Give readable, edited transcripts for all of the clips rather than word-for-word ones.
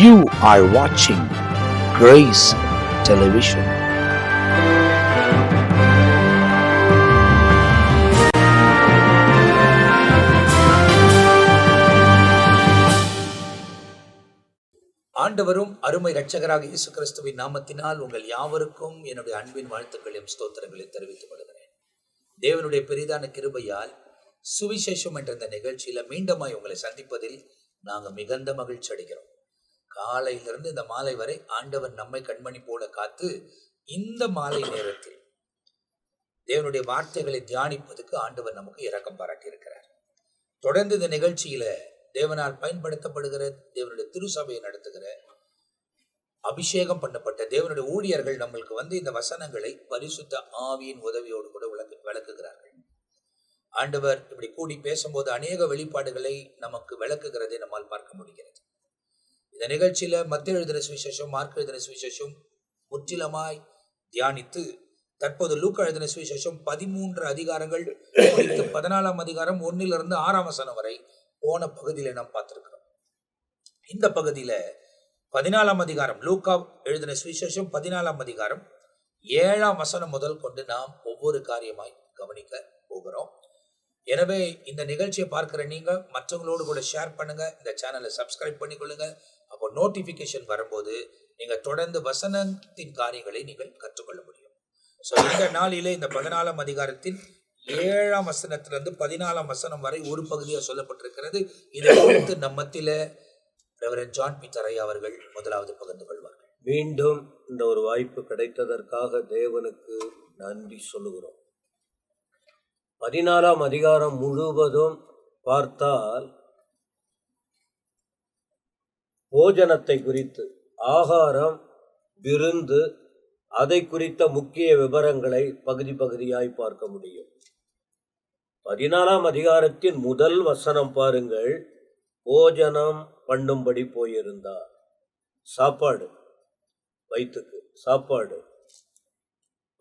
You are watching Grace Television. ஆண்டவரும் அருமை இரட்சகராக இயேசு கிறிஸ்துவின் நாமத்தினால் உங்கள் யாவருக்கும் என்னுடைய அன்பின் வாழ்த்துக்களையும் ஸ்தோத்திரங்களை தெரிவித்துக் கொள்கிறேன். தேவனுடைய பெரிதான கிருபையால் சுவிசேஷம் என்ற இந்த நிகழ்ச்சியில மீண்டுமாய் உங்களை சந்திப்பதில் நாங்கள் மிகுந்த மகிழ்ச்சி அடைகிறோம். காலையிலிருந்து இந்த மாலை வரை ஆண்டவர் நம்மை கண்மணி போல காத்து இந்த மாலை நேரத்தில் தேவனுடைய வார்த்தைகளை தியானிப்பதற்கு ஆண்டவர் நமக்கு இரக்கம் பாராட்டி இருக்கிறார். தொடர்ந்து இந்த நிகழ்ச்சியில தேவனால் பயன்படுத்தப்படுகிற தேவனுடைய திருசபையை நடத்துகிற அபிஷேகம் பண்ணப்பட்ட தேவனுடைய ஊழியர்கள் நம்மளுக்கு இந்த வசனங்களை பரிசுத்த ஆவியின் உதவியோடு கூட விளக்குகிறார்கள். ஆண்டவர் இப்படி கூடி பேசும்போது அநேக வெளிப்பாடுகளை நமக்கு விளக்குகிறதை நம்மால் பார்க்க முடிகிறது. இந்த நிகழ்ச்சியில மத்தேயு எழுதின சுவிசேஷம், மார்க் எழுதின சுவிசேஷம் முற்றிலுமாய் தியானித்து தற்போது லூக்கா எழுதின சுவிசேஷம் 13 அதிகாரங்கள் 14ஆம் அதிகாரம் 1 to 6 வரை போன பகுதியில நாம் பார்த்திருக்கிறோம். இந்த பகுதியில 14ஆம் அதிகாரம் லூக்கா எழுதின சுவிசேஷம் 14ஆம் அதிகாரம் 7ஆம் வசனம் முதல் கொண்டு நாம் ஒவ்வொரு காரியமாய் கவனிக்க போகிறோம். எனவே இந்த நிகழ்ச்சியை பார்க்கிற நீங்க மற்றவங்களோடு கூட ஷேர் பண்ணுங்க, இந்த சேனலை சப்ஸ்கிரைப் பண்ணிக்கொள்ளுங்க. அப்போ நோட்டிபிகேஷன் வரும்போது நீங்க தொடர்ந்து வசனத்தின் காரியங்களை நீங்கள் கற்றுக்கொள்ள முடியும். ஸோ இந்த நாளிலே இந்த 14ஆம் அதிகாரத்தின் 7ஆம் வசனத்திலிருந்து 14ஆம் வசனம் வரை ஒரு பகுதியாக சொல்லப்பட்டிருக்கிறது. இதை குறித்து நம் மத்தியில ரெவரண்ட் ஜான் பீட்டர் ஐயா அவர்கள் முதலாவது பகிர்ந்து கொள்வார்கள். மீண்டும் இந்த ஒரு வாய்ப்பு கிடைத்ததற்காக தேவனுக்கு நன்றி சொல்லுகிறோம். 14ஆம் அதிகாரம் முழுவதும் பார்த்தால் போஜனத்தை குறித்து, ஆகாரம், விருந்து, அதை குறித்த முக்கிய விவரங்களை பகுதி பகுதியாய் பார்க்க முடியும். 14ஆம் அதிகாரத்தின் முதல் வசனம் பாருங்கள். போஜனம் பண்ணும்படி போயிருந்தார். சாப்பாடு, வயிற்றுக்கு சாப்பாடு.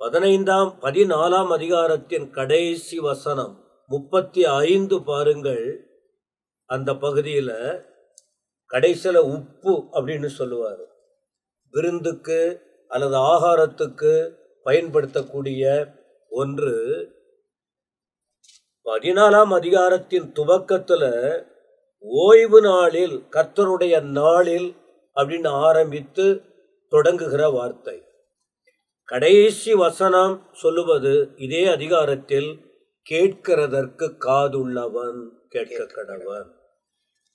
14ஆம் அதிகாரத்தின் கடைசி வசனம் 35 பாருங்கள். அந்த பகுதியில் கடைசியில் உப்பு அப்படின்னு சொல்லுவார். விருந்துக்கு அல்லது ஆகாரத்துக்கு பயன்படுத்தக்கூடிய ஒன்று. 14ஆம் அதிகாரத்தின் துவக்கத்தில் ஓய்வு நாளில், கர்த்தருடைய நாளில் அப்படின்னு ஆரம்பித்து தொடங்குகிற வார்த்தை. கடைசி வசனம் சொல்லுவது இதே அதிகாரத்தில், கேட்கிறதற்கு காதுள்ளவன் கேட்க கடவன்.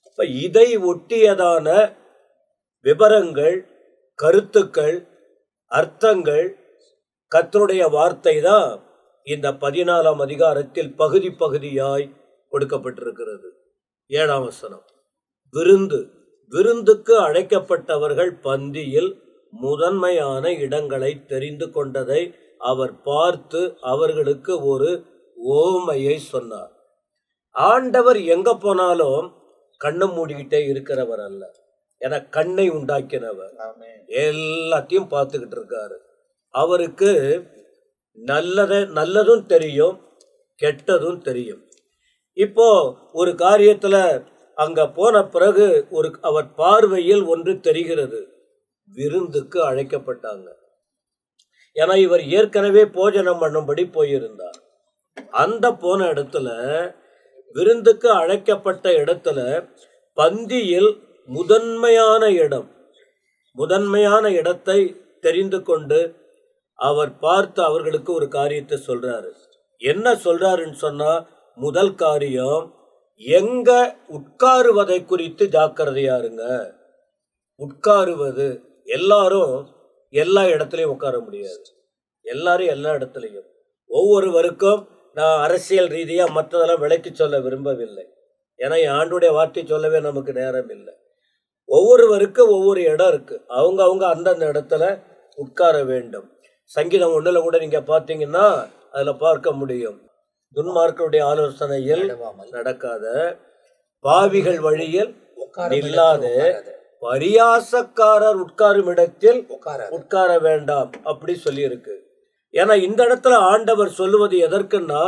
அப்ப இதை ஒட்டியதான விவரங்கள், கருத்துக்கள், அர்த்தங்கள், கர்த்தருடைய வார்த்தை தான் இந்த 14ஆம் அதிகாரத்தில் பகுதி பகுதியாய் கொடுக்கப்பட்டிருக்கிறது. 7ஆம் வசனம், விருந்து. விருந்துக்கு அழைக்கப்பட்டவர்கள் பந்தியில் முதன்மையான இடங்களை தெரிந்து கொண்டதை அவர் பார்த்து அவர்களுக்கு ஒரு ஓமையை சொன்னார். ஆண்டவர் எங்க போனாலும் கண்ணை மூடிக்கிட்டே இருக்கிறவர் அல்ல. என கண்ணை உண்டாக்கினவர், எல்லாத்தையும் பார்த்துக்கிட்டு இருக்காரு. அவருக்கு நல்லதும் தெரியும், கெட்டதும் தெரியும். இப்போ ஒரு காரியத்துல அங்க போன பிறகு அவர் பார்வையில் ஒன்று தெரிகிறது. விருந்துக்கு அழைக்கப்பட்டாங்க. ஏன்னா இவர் ஏற்கனவே போஜனம் பண்ணும்படி போயிருந்தார். அந்த போன இடத்துல, விருந்துக்கு அழைக்கப்பட்ட இடத்துல பந்தியில் முதன்மையான இடத்தை தெரிந்து கொண்டு அவர் பார்த்து அவர்களுக்கு ஒரு காரியத்தை சொல்றாரு. என்ன சொல்றாருன்னு சொன்னா, முதல் காரியம், எங்க உட்காருவதை குறித்து ஜாக்கிரதையா இருங்க. உட்காருவது, எல்லாரும் எல்லா இடத்துலையும் உட்கார முடியாது. எல்லாரும் எல்லா இடத்துலையும். ஒவ்வொருவருக்கும் நான் அரசியல் ரீதியாக மற்றதெல்லாம் விளக்கி சொல்ல விரும்பவில்லை. ஏன்னா ஆண்டுடைய வார்த்தை சொல்லவே நமக்கு நேரம் இல்லை. ஒவ்வொருவருக்கும் ஒவ்வொரு இடம் இருக்கு. அவங்க அந்தந்த இடத்துல உட்கார வேண்டும். சங்கீதம் 1 கூட நீங்க பார்த்தீங்கன்னா அதில் பார்க்க முடியும். துன்மார்க்கருடைய ஆலோசனையில் நடக்காத, பாவிகள் வழியில் இல்லாத, பரியாசக்காரர் உட்காரும் இடத்தில் உட்கார வேண்டாம் அப்படி சொல்லியிருக்கு. ஏன்னா இந்த இடத்துல ஆண்டவர் சொல்லுவது எதற்குன்னா,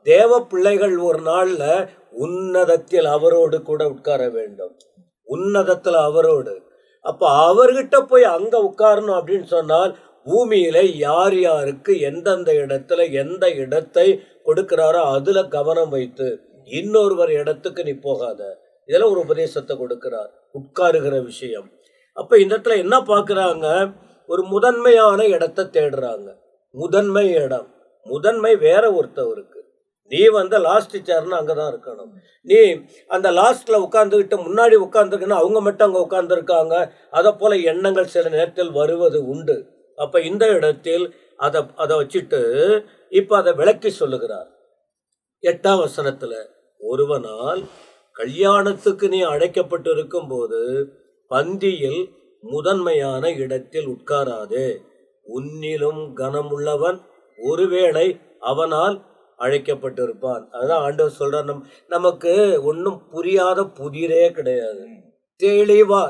தேவ பிள்ளைகள் ஒரு நாள்ல உன்னதத்தில் அவரோடு கூட உட்கார வேண்டும். உன்னதத்தில் அவரோடு. அப்போ அவர்கிட்ட போய் அங்க உட்காரணும் அப்படின்னு சொன்னால் பூமியில யார் யாருக்கு எந்தெந்த இடத்துல எந்த இடத்தை கொடுக்கிறாரோ அதுல கவனம் வைத்து இன்னொருவர் இடத்துக்கு நீ போகாத. இதெல்லாம் ஒரு உபதேசத்தை கொடுக்கிறார், உட்காருகிற விஷயம். அப்ப இந்த இடத்துல என்ன பார்க்கறாங்க, ஒரு முதன்மையான இடத்தை தேடுறாங்க. முதன்மை இடம், முதன்மை வேற ஒருத்தவருக்கு. நீ லாஸ்ட் சேர்னு அங்கதான் இருக்கணும். நீ அந்த லாஸ்ட்ல உட்கார்ந்துக்கிட்டு முன்னாடி உட்கார்ந்துருக்குன்னா அவங்க மட்டும் அங்க உட்கார்ந்துருக்காங்க. அதை போல எண்ணங்கள் சில நேரத்தில் வருவது உண்டு. அப்ப இந்த இடத்தில் அதை வச்சுட்டு இப்ப அதை விளக்கி சொல்லுகிறார் 8ஆம் வசனத்துல, ஒருவனால் கல்யாணத்துக்கு நீ அழைக்கப்பட்டு இருக்கும் போது பந்தியில் முதன்மையான இடத்தில் உட்காராதே. உன்னிலும் கனமுள்ளவன் ஒருவேளை அவனால் அழைக்கப்பட்டிருப்பான். அதுதான் ஆண்டவர் சொல்றார். நமக்கு ஒன்றும் புரியாத புதிரே கிடையாது. தெளிவா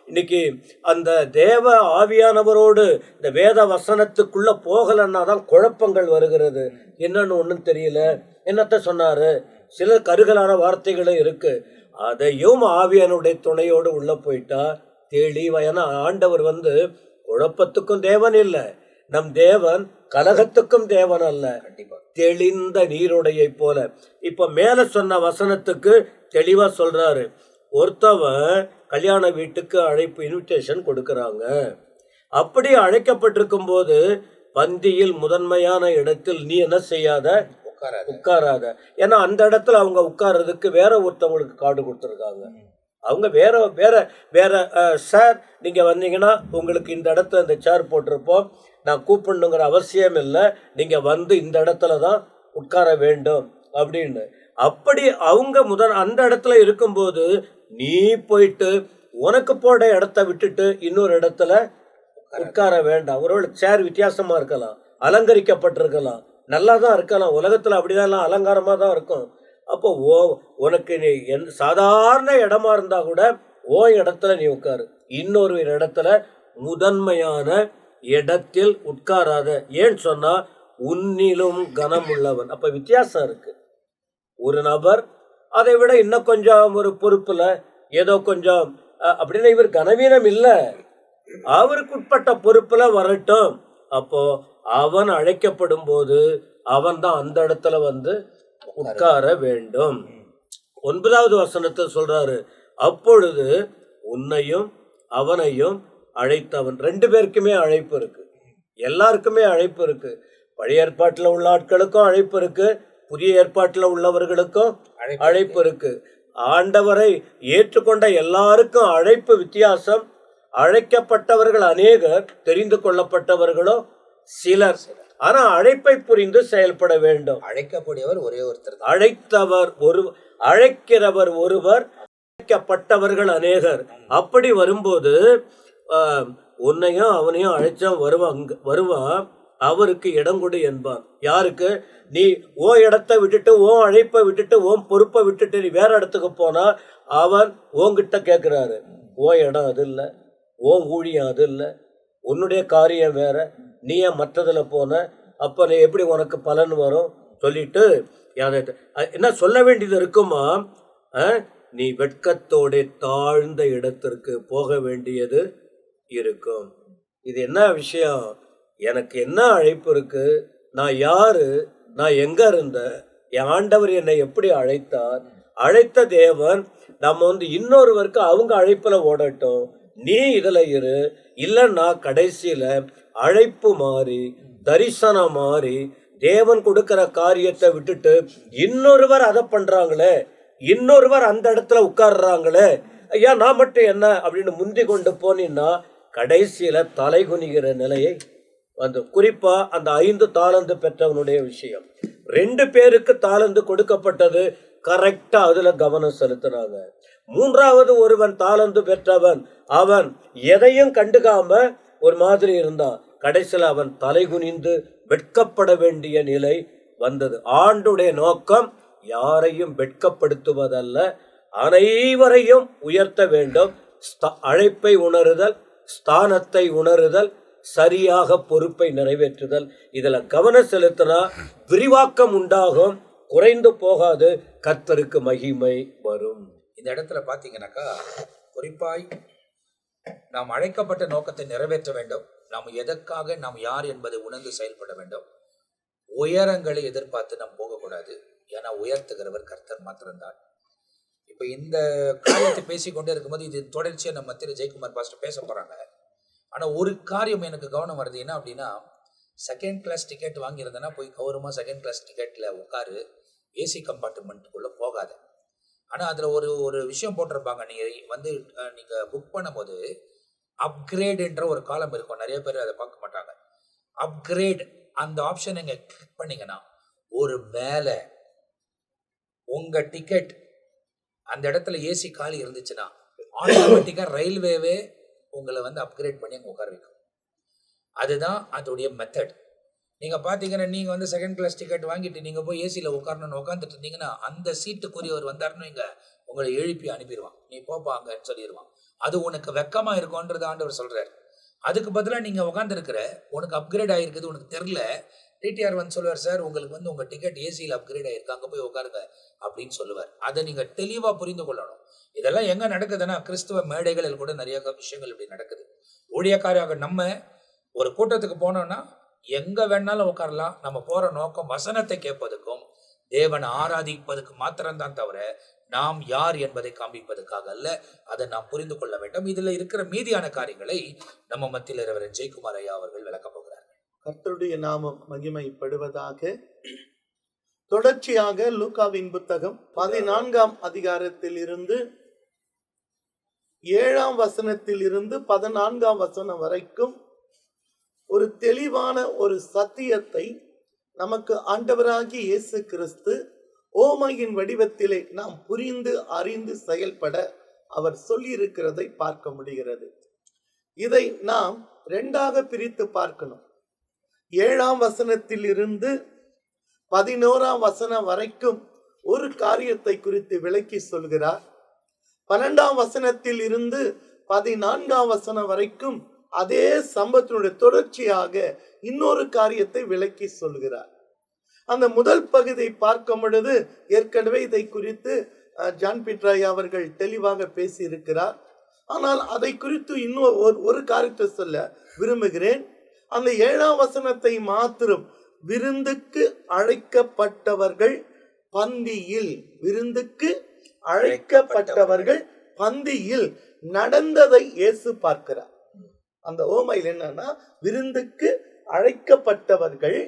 இன்னைக்கு அந்த தேவ ஆவியானவரோடு இந்த வேத வசனத்துக்குள்ள போகலன்னா தான் குழப்பங்கள் வருகிறது. என்னன்னு ஒன்றும் தெரியல. என்னத்த சொன்னாரு, சில கருகலான வார்த்தைகளும் இருக்கு. அதையும் ஆவியானுடைய துணையோடு உள்ள போயிட்டா தெளிவா. ஏன்னா ஆண்டவர் குழப்பத்துக்கும் தேவன் இல்லை, நம் தேவன் கலகத்துக்கும் தேவன் அல்ல. தெளிந்த நீருடையை போல. இப்ப மேல சொன்ன வசனத்துக்கு தெளிவா சொல்றாரு. ஒருத்தவன் கல்யாண வீட்டுக்கு அழைப்பு இன்விடேஷன் கொடுக்கறாங்க. அப்படி அழைக்கப்பட்டிருக்கும் போது பந்தியில் முதன்மையான இடத்தில் நீ என்ன செய்யாத, உட்காராத. ஏன்னா அந்த இடத்துல அவங்க உட்கார்றதுக்கு வேற ஒருத்தவங்களுக்கு கார்டு கொடுத்துருக்காங்க. அவங்க வேற வேற வேற சார் நீங்க வந்தீங்கன்னா உங்களுக்கு இந்த இடத்துல இந்த சேர் போட்டிருப்போம், நான் கூப்பிடணுங்கிற அவசியம் இல்லை, நீங்க இந்த இடத்துல தான் உட்கார வேண்டும் அப்படின்னு. அப்படி அவங்க அந்த இடத்துல இருக்கும்போது நீ போயிட்டு உனக்கு போட இடத்த விட்டுட்டு இன்னொரு இடத்துல உட்கார வேண்டாம். ஒருவேளை சேர் வித்தியாசமா இருக்கலாம், அலங்கரிக்கப்பட்டிருக்கலாம், நல்லா தான் இருக்கலாம். உலகத்துல அப்படிதான் அலங்காரமா தான் இருக்கும். அப்போ உனக்கு நீ சாதாரண இடமா இருந்தா கூட இடத்துல நீ உட்காரு, இன்னொரு இடத்துல முதன்மையான இடத்தில் உட்காராத. ஏன்னு சொன்னா உன்னிலும் கனம் உள்ளவன். அப்ப வித்தியாசம் இருக்கு. ஒரு நபர் அதை விட இன்னும் கொஞ்சம் ஒரு பொறுப்புல ஏதோ கொஞ்சம் அப்படின்னு இவர் கனவீனம் இல்லை, அவருக்கு உட்பட்ட பொறுப்புல வரட்டும். அப்போ அவன் அழைக்கப்படும் போது அவன் தான் அந்த இடத்துல உட்கார வேண்டும். 9வது வசனத்தை சொல்றாரு, அப்பொழுது உன்னையும் அவனையும் அழைத்தவன். 2 பேருக்குமே அழைப்பு இருக்கு, எல்லாருக்குமே அழைப்பு இருக்கு. பழைய ஏற்பாட்டில் உள்ள ஆட்களுக்கும் அழைப்பு இருக்கு, புதிய ஏற்பாட்டில் உள்ளவர்களுக்கும் அழைப்பு இருக்கு. ஆண்டவரை ஏற்றுக்கொண்ட எல்லாருக்கும் அழைப்பு வித்தியாசம். அழைக்கப்பட்டவர்கள் அநேகர், தெரிந்து கொள்ளப்பட்டவர்களோ சிலர். ஆனா அழைப்பை புரிந்து செயல்பட வேண்டும். அழைக்கக்கூடியவர் ஒரே ஒருத்தர், அழைக்கிறவர் ஒருவர், அழைக்கப்பட்டவர்கள் அநேகர். அப்படி வரும்போது உன்னையும் அவனையும் அழைச்சா வருவான், அவருக்கு இடம் கொடு என்பான். யாருக்கு? நீ இடத்தை விட்டுட்டு அழைப்பை விட்டுட்டு பொறுப்பை விட்டுட்டு நீ வேற இடத்துக்கு போனா அவன் உன்கிட்ட கேட்கிறாரு, இடம் அது இல்லை, ஊழியம் அது இல்லை, உன்னுடைய காரியம் வேற, நீ ஏன் மற்றதுல போன, அப்ப நீ எப்படி உனக்கு பலன் வரும் சொல்லிட்டு என்ன சொல்ல வேண்டியது இருக்குமா? நீ வெட்கத்தோட தாழ்ந்த இடத்திற்கு போக வேண்டியது இருக்கும். இது என்ன விஷயம்? எனக்கு என்ன அழைப்பு இருக்கு, நான் யாரு, நான் எங்க இருந்த, என் ஆண்டவர் என்னை எப்படி அழைத்தார், அழைத்த தேவன் நம்ம இன்னொருவருக்கு அவங்க அழைப்புல ஓடட்டும், நீ இதுல இரு. இல்லைன்னா கடைசியில அழைப்பு மாறி தரிசனம் மாறி தேவன் கொடுக்கிற காரியத்தை விட்டுட்டு இன்னொருவர் அதை பண்றாங்களே, இன்னொருவர் அந்த இடத்துல உட்கார்றாங்களே, ஐயா நான் மட்டும் என்ன அப்படின்னு முந்தி கொண்டு போனீன்னா கடைசியில தலை குனிகிற நிலையை குறிப்பா அந்த 5 தாலந்து பெற்றவனுடைய விஷயம். 2 பேருக்கு தாலந்து கொடுக்கப்பட்டது, கரெக்டா அதுல கவனம் செலுத்தினாங்க. 3வது ஒருவன் தாலந்து பெற்றவன், அவன் எதையும் கண்டுக்காம ஒரு மாதிரி இருந்தான். கடைசியில் அவன் தலை குனிந்து வெட்கப்பட வேண்டிய நிலை வந்தது. ஆண்டுடைய நோக்கம் யாரையும் வெட்கப்படுத்துவதல்ல, அனைவரையும் உயர்த்த வேண்டும். அழைப்பை உணருதல், ஸ்தானத்தை உணருதல், சரியாக பொறுப்பை நிறைவேற்றுதல், இதுல கவனம் செலுத்தினா விரிவாக்கம் உண்டாகும், குறைந்து போகாது, கர்த்தருக்கு மகிமை வரும். இந்த இடத்துல பார்த்தீங்கன்னாக்கா குறிப்பாய் நாம் அழைக்கப்பட்ட நோக்கத்தை நிறைவேற்ற வேண்டும். நாம் எதற்காக, நாம் யார் என்பதை உணர்ந்து செயல்பட வேண்டும். உயரங்களை எதிர்பார்த்து நாம் போகக்கூடாது. ஏன்னா உயர்த்துகிறவர் கர்த்தர் மாத்திரம்தான். இப்ப இந்த காரியத்தை பேசிக்கொண்டே இருக்கும்போது இது தொடர்ச்சியா நம்ம திரு ஜெயக்குமார் பாஸ்டர் பேச போறாங்க. ஆனா ஒரு காரியம் எனக்கு கவனம் வருது. என்ன அப்படின்னா, செகண்ட் கிளாஸ் டிக்கெட் வாங்கியிருந்தேன்னா போய் கௌரவமா செகண்ட் கிளாஸ் டிக்கெட்ல உட்காரு, ஏசி கம்பார்ட்மெண்ட்டுக்குள்ள போகாத. ஆனா அதுல ஒரு விஷயம் போட்டிருப்பாங்க. நீங்க புக் பண்ணும்போது அப்கிரேடுன்ற ஒரு காலம் இருக்கும். நிறைய பேர் அதை பார்க்க மாட்டாங்க. அப்கிரேட் அந்த ஆப்ஷன் நீங்க கிளிக் பண்ணீங்கன்னா, ஒரு வேலை உங்க டிக்கெட் அந்த இடத்துல ஏசி காலி இருந்துச்சுன்னா ஆட்டோமேட்டிக்கா ரயில்வேவே உங்களை அப்கிரேட் பண்ணி அங்கே உட்கார வைக்கும். அதுதான் அதோடைய மெத்தட். நீங்க பாத்தீங்கன்னா, நீங்க செகண்ட் கிளாஸ் டிக்கெட் வாங்கிட்டு நீங்க போய் ஏசியில உட்காரணும்னு உட்காந்துட்டு இருந்தீங்கன்னா, அந்த சீட்டுக்குரியவர் வந்தாருன்னு இங்க உங்களை எழுப்பி அனுப்பிடுவான். நீ போப்பாங்கன்னு சொல்லிடுவான். அது உனக்கு வெக்கமா இருக்கும்ன்றது ஆண்டவர் சொல்றாரு. அதுக்கு பதிலாக நீங்க உட்காந்துருக்கிற, உனக்கு அப்கிரேட் ஆகிருக்குது, உனக்கு தெரியல, டிடிஆர் சொல்லுவார், சார் உங்களுக்கு உங்க டிக்கெட் ஏசியில் அப்கிரேட் ஆயிருக்கு, அங்கே போய் உட்காருங்க அப்படின்னு சொல்லுவார். அதை நீங்க தெளிவா புரிந்து கொள்ளணும். இதெல்லாம் எங்க நடக்குதுன்னா, கிறிஸ்துவ மேடைகளில் கூட நிறைய விஷயங்கள் இப்படி நடக்குது. ஊழியக்காரியாக நம்ம ஒரு கூட்டத்துக்கு போனோம்னா எங்க வேணாலும் உட்காரலாம். நம்ம போற நோக்கம் வசனத்தை கேட்பதுக்கும் தேவனை ஆராதிப்பதுக்கு மாத்திரம்தான், தவிர நாம் யார் என்பதை காண்பிப்பதற்காக அல்ல. அதை நாம் புரிந்து கொள்ள வேண்டும். இதுல இருக்கிற மீதியான காரியங்களை நம்ம மத்தியில் ரெவரண்ட் ஜெயக்குமார் ஐயா அவர்கள் விளக்க போகிறார்கள். கர்த்தருடைய நாமம் மகிமைப்படுவதாக. தொடர்ச்சியாக லூக்காவின் புத்தகம் 14ஆம் அதிகாரத்தில் இருந்து 7ஆம் வசனத்தில் இருந்து 14ஆம் வசனம் வரைக்கும் ஒரு தெளிவான ஒரு சத்தியத்தை நமக்கு ஆண்டவராகி இயேசு கிறிஸ்து ஓமையின் வடிவத்திலே நாம் புரிந்து அறிந்து செயல்பட அவர் சொல்லியிருக்கிறதை பார்க்க முடிகிறது. இதை நாம் 2ஆக பிரித்து பார்க்கணும். 7ஆம் வசனத்தில் இருந்து 11ஆம் வசனம் வரைக்கும் ஒரு காரியத்தை குறித்து விளக்கி சொல்கிறார். 12ஆம் வசனத்தில் இருந்து 14ஆம் வசனம் வரைக்கும் அதே சம்பவத்தினுடைய தொடர்ச்சியாக இன்னொரு காரியத்தை விளக்கி சொல்கிறார். அந்த முதல் பகுதியை பார்க்கும் பொழுது ஏற்கனவே இதை குறித்து ஜான் பீட்டர் அவர்கள் தெளிவாக பேசி இருக்கிறார். ஆனால் அதை குறித்து இன்னும் ஒரு காரியத்தை சொல்ல விரும்புகிறேன். அந்த 7ஆம் வசனத்தை மாத்திரம், விருந்துக்கு அழைக்கப்பட்டவர்கள் பந்தியில், விருந்துக்கு அழைக்கப்பட்டவர்கள் பந்தியில் நடந்ததை இயேசு பார்க்கிறார். அந்த ஓமையில் என்னன்னா, விருந்துக்கு அழைக்கப்பட்டவர்கள்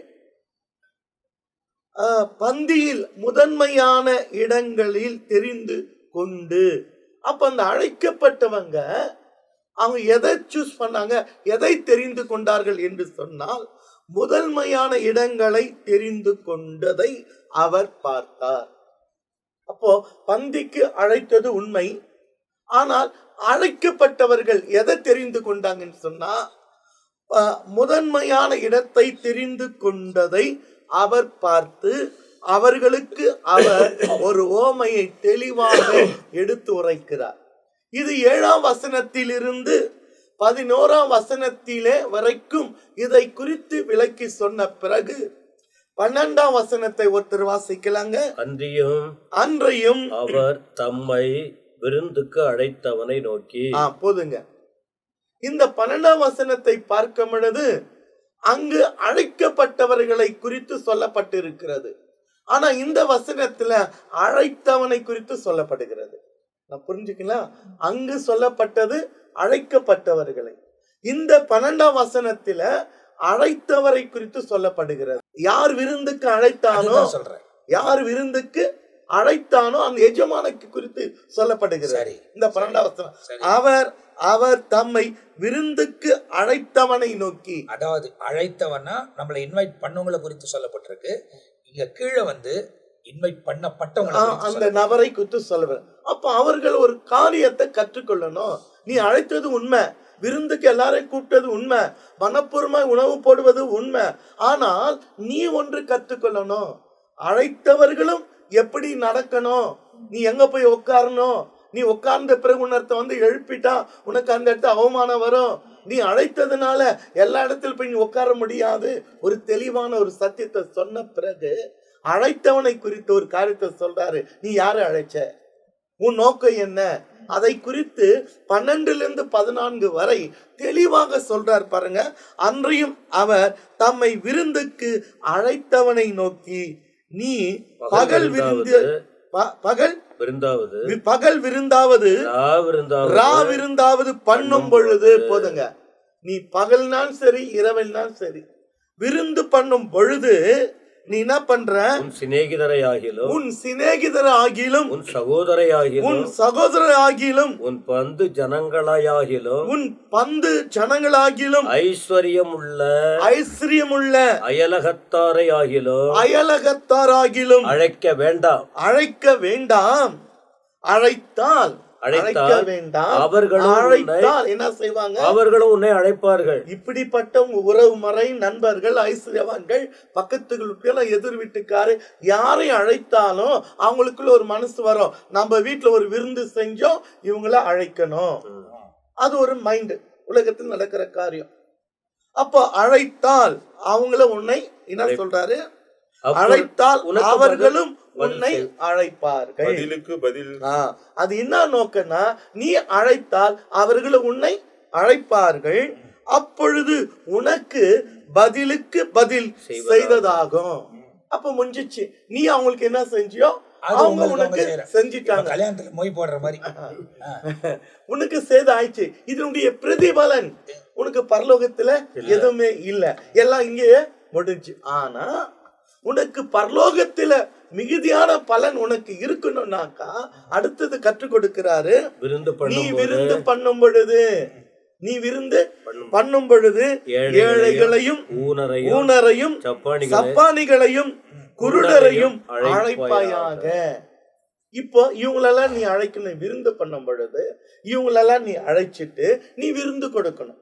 பந்தியில் முதன்மையான இடங்களில் தெரிந்து கொண்டு, அப்ப அந்த அழைக்கப்பட்டவங்க அவங்க எதை சூஸ் பண்ணாங்க, எதை தெரிந்து கொண்டார்கள் என்று சொன்னால், முதன்மையான இடங்களை தெரிந்து கொண்டதை அவர் பார்த்தார். அப்போ பந்திக்கு அழைத்தது உண்மை. ஆனால் அழைக்கப்பட்டவர்கள் எதை தெரிந்து கொண்டாங்கன்னு சொன்னா, முதன்மையான இடத்தை தெரிந்து கொண்டதை அவர் பார்த்து அவர்களுக்கு அவர் ஒரு ஓமையை தெளிவாக எடுத்து உரைக்கிறார். இது 7ஆம் வசனத்தில் இருந்து 11ஆம் வசனத்திலே வரைக்கும் இதை குறித்து விளக்கி சொன்ன பிறகு 12ஆம் வசனத்தை ஒருத்தர் வாசிக்கலாங்க. அன்றையும் அவர் தம்மை விருந்துக்கு அழைத்தவனை நோக்கி, போதுங்க. இந்த 12ஆம் வசனத்தை பார்க்கும் பொழுது அங்கு அழைக்கப்பட்டவர்களை குறித்து சொல்லப்பட்டிருக்கிறது. ஆனா இந்த வசனத்துல அழைத்தவனை குறித்து சொல்லப்படுகிறது. நான் புரிஞ்சுக்கலாம். அங்கு சொல்லப்பட்டது அழைக்கப்பட்டவர்களை. இந்த 12ஆம் வசனத்துல அழைத்தவரை குறித்து சொல்லப்படுகிறது. யார் விருந்துக்கு அழைத்தானோ, யார் விருந்துக்கு அழைத்தானோ அந்த எஜமானுக்கு குறித்து சொல்லப்படுகிறது. இந்த 12ஆம் வசனம், அவர் தம்மை விருந்துக்கு அழைத்தவனை நோக்கி, அதாவது அழைத்தவனா நம்மளை இன்வைட் பண்ணவங்களை குறித்து சொல்லப்பட்டிருக்கு. இங்க கீழே இன்வைட் பண்ணப்பட்டவங்க அந்த நபரை குறித்து சொல்லுவேன். அப்ப அவர்கள் ஒரு காரியத்தை கற்றுக்கொள்ளணும். நீ அழைத்தது உண்மை, விருந்துக்கு எல்லாரையும் கூப்பிட்டது உண்மை, மனப்பூர்வமாய் உணவு போடுவது உண்மை. ஆனால் நீ ஒன்று கற்றுக்கொள்ளணும். அழைத்தவர்களும் எப்படி நடக்கணும், நீ எங்க போய் உட்காரணும், நீ உட்கார்ந்த பிறகு உன்னர்த்த எழுப்பிட்டா உனக்கு அந்த இடத்துல அவமானம் வரும். நீ அழைத்ததுனால எல்லா இடத்துல போய் நீ உட்கார முடியாது. ஒரு தெளிவான ஒரு சத்தியத்தை சொன்ன பிறகு அழைத்தவனை குறித்த ஒரு காரியத்தை சொல்றாரு. நீ யாரை அழைச்ச, உன் நோக்கம் என்ன, அதை குறித்து 12-14 வரை தெளிவாக சொல்றார் பாருங்க. அன்றையும் அவர் தம்மை விருந்துக்கு அழைத்தவனை நோக்கி, நீ பகல் விருந்தாவது ரா விருந்தாவது பண்ணும் பொழுது போதுங்க. நீ பகல்னாலும் சரி இரவல்னாலும் சரி விருந்து பண்ணும் பொழுது நீ என்ன பண்ற? உன் சிநேகிதரையாகிலும் உன் சகோதரையாகிலும் உன் பந்து ஜனங்களாகிலும் ஐஸ்வரியமுள்ள அயலகத்தாராகிலும் அழைக்க வேண்டாம். அழைத்தால் என்ன செய்வாங்க? அவர்களும் உன்னை அழைப்பார்கள். இப்படிப்பட்ட உறவு முறை நண்பர்கள், ஐஸ்வர்யவான்கள், பக்கத்துக்கு எதிர் வீட்டுக்காரு யாரை அழைத்தாலும் அவங்களுக்குள்ள ஒரு மனசு வரும், நம்ம வீட்டுல ஒரு விருந்து செஞ்சோம், இவங்கள அழைக்கணும். அது ஒரு மைண்ட், உலகத்தில் நடக்கிற காரியம். அப்போ அழைத்தால் அவங்கள உன்னை என்ன சொல்றாரு? அழைத்தால் அவர்களும் உன்னை அழைப்பார்கள். அது என்ன நோக்கம்னா, நீ அழைத்தால் அவர்களும் உன்னை அழைப்பார்கள், அப்பொழுது உனக்கு பதிலுக்கு பதில் செய்ததாகும். அப்ப முடிஞ்சிச்சு. நீ அவங்களுக்கு என்ன செஞ்சியோ அவங்க உனக்கு செஞ்சிட்டாங்க. கல்யாணத்துல மொய் போடுற மாதிரி உனக்கு சேதாயிடுச்சு. இதனுடைய பிரதிபலன் உனக்கு பரலோகத்துல எதுவுமே இல்ல, எல்லாம் இங்கேயே முடிஞ்சு. ஆனா உனக்கு பரலோகத்துல மிகுதியான பலன் உனக்கு இருக்கணும்னாக்கா அடுத்தது கற்றுக் கொடுக்கிறாரு. நீ விருந்து பண்ணும் பொழுது ஏழைகளையும் ஊனரையும் சப்பானிகளையும் குருடரையும் அழைப்பாயாக. இப்போ இவங்களெல்லாம் நீ அழைக்கணும். விருந்து பண்ணும் பொழுது இவங்களெல்லாம் நீ அழைச்சிட்டு நீ விருந்து கொடுக்கணும்.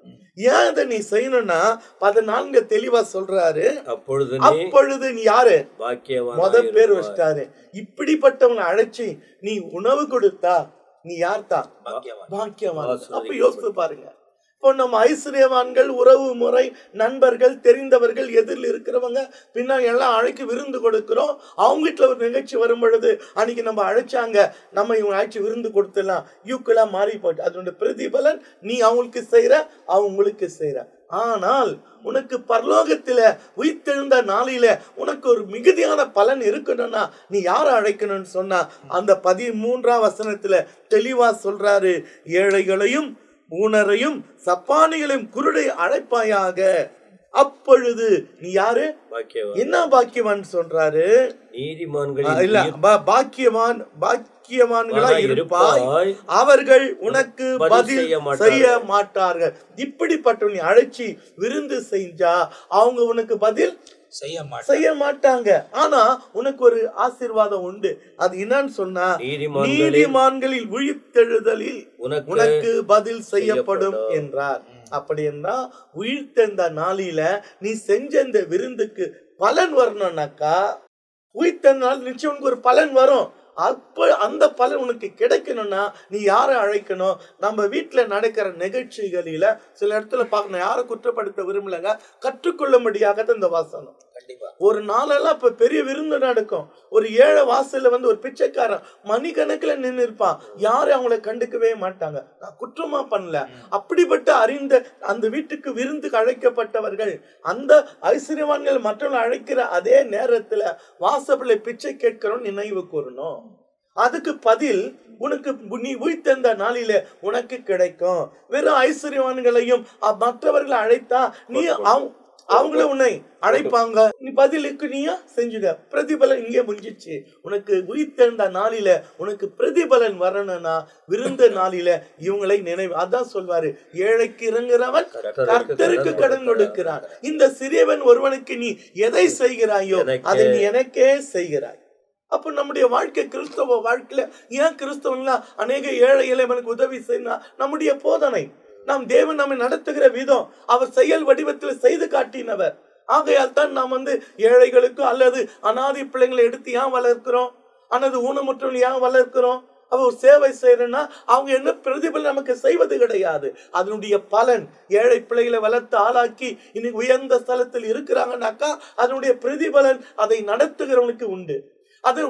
ஏன் இதை நீ செய்யணும்னா 14 தெளிவா சொல்றாரு. அப்பொழுது நீ யாரு? முதல் பேர் வச்சிட்டாரு. இப்படிப்பட்டவங்களை அழைச்சி நீ உணவு கொடுத்தா நீ யார்தான்? பாக்கியவான். அப்ப யோசித்து பாருங்க. இப்போ நம்ம ஐஸ்வர்யவான்கள், உறவு முறை நண்பர்கள், தெரிந்தவர்கள், எதிரில் இருக்கிறவங்க பின்னாடி எல்லாம் அழைக்கு விருந்து கொடுக்கிறோம். அவங்க வீட்டுல ஒரு நிகழ்ச்சி வரும் பொழுது அன்னைக்கு நம்ம அழைச்சாங்க, நம்ம இவங்க அழைச்சி விருந்து கொடுத்துடலாம், யூக்கெல்லாம் மாறி போட்டு அதோட பிரதிபலன் நீ அவங்களுக்கு செய்யற, அவங்களுக்கு செய்யற. ஆனால் உனக்கு பரலோகத்தில உயிர்த்தெழுந்த நாளில உனக்கு ஒரு மிகுதியான பலன் இருக்கணும்னா நீ யாரை அழைக்கணும்னு சொன்னா அந்த 13ஆம் வசனத்துல தெளிவா சொல்றாரு. ஏழைகளையும் ஊனரையும் சப்பானிகளையும் குருடை அழைப்பாயாக, அப்பொழுது நீ யாரு? என்ன பாக்கியவான் சொல்றாரு? பாக்கியவான்களா இருப்பாய், அவர்கள் உனக்கு பதில் செய்ய மாட்டார்கள். இப்படிப்பட்ட நீ அழைச்சி விருந்து செஞ்சா அவங்க உனக்கு பதில் செய்ய மாட்டாங்க. ஆனா உனக்கு ஒரு ஆசீர்வாதம் உண்டு. அது என்னன்னு சொன்னா, நீதிமான்களில் உயிர்த்தெழுதலில் உனக்கு பதில் செய்யப்படும் என்றார். அப்படி என்ன? உயிர்த்தெழுந்த நாளில நீ செஞ்ச இந்த விருந்துக்கு பலன் வரணும்னாக்கா, உயிர்த்தெழுந்த நாள் நிச்சயம் உனக்கு ஒரு பலன் வரும். அப்ப அந்த பலன் உனக்கு கிடைக்கணும்னா நீ யாரை அழைக்கணும்? நம்ம வீட்டுல நடக்கிற நிகழ்ச்சிகளில சில இடத்துல பார்க்கணும், யாரை குற்றப்படுத்த விரும்பலங்க, கற்றுக்கொள்ளும்படியாக இந்த வாசனம். ஒரு நாளெல்லாம் இப்ப பெரிய விருந்து நடக்கும். ஒரு ஏழை வாசல்ல ஒரு பிச்சைக்காரன் மணிக்கணக்கில் நின்று இருப்பான், யாரும் அவங்கள கண்டுக்கவே மாட்டாங்க. நான் குற்றமா பண்ணல. அப்படிப்பட்ட அறிந்த அந்த வீட்டுக்கு விருந்துக்கு அழைக்கப்பட்டவர்கள், அந்த ஐஸ்வர்யவான்கள் மற்றவர்கள் அழைக்கிற அதே நேரத்துல வாசப்பிள்ளை பிச்சை கேட்கிறோம் நினைவு கூறணும். அதுக்கு பதில் உனக்கு நீ உயிர்த்தெழுந்த நாளில உனக்கு கிடைக்கும். வெறும் ஐஸ்வர்யவான்களையும் மற்றவர்களை அழைத்தா நீ அவங்கள உன்னை அழைப்பாங்க, நீ பதிலுக்கு நீயா செஞ்சுட. பிரதிபலன் இங்கே முடிஞ்சிச்சு. உனக்கு உயிர்த்தெழுந்த நாளில உனக்கு பிரதிபலன் வரணும்னா விருந்த நாளில இவங்களை நினைவு. அதான் சொல்வாரு, ஏழைக்கு இறங்குறவன் கர்த்தருக்கு கடன் கொடுக்கிறான். இந்த சிறியவன் ஒருவனுக்கு நீ எதை செய்கிறாயோ அதை நீ எனக்கே செய்கிறாய். அப்ப நம்முடைய வாழ்க்கை, கிறிஸ்தவ வாழ்க்கையில ஏன் கிறிஸ்தவங்களா அநேக ஏழை இளைவனுக்கு உதவி செய்யணும்? நம்முடைய போதனை, நாம் தேவன் நம்மை நடத்துகிற விதம், அவர் செயல் வடிவத்தில் செய்து காட்டினவர். ஆகையால் தான் நாம் ஏழைகளுக்கு அல்லது அனாதை பிள்ளைங்களை எடுத்து ஏன் வளர்க்கிறோம், அல்லது ஊனமுற்றவர்கள் ஏன் வளர்க்கிறோம்? அவர் சேவை செய்யறேன்னா அவங்க என்ன பிரதிபலன் நமக்கு செய்வது கிடையாது. அதனுடைய பலன் ஏழை பிள்ளைகளை வளர்த்து ஆளாக்கி இன்னைக்கு உயர்ந்த ஸ்தலத்தில் இருக்கிறாங்கன்னாக்கா அதனுடைய பிரதிபலன் அதை நடத்துகிறவனுக்கு உண்டு. அது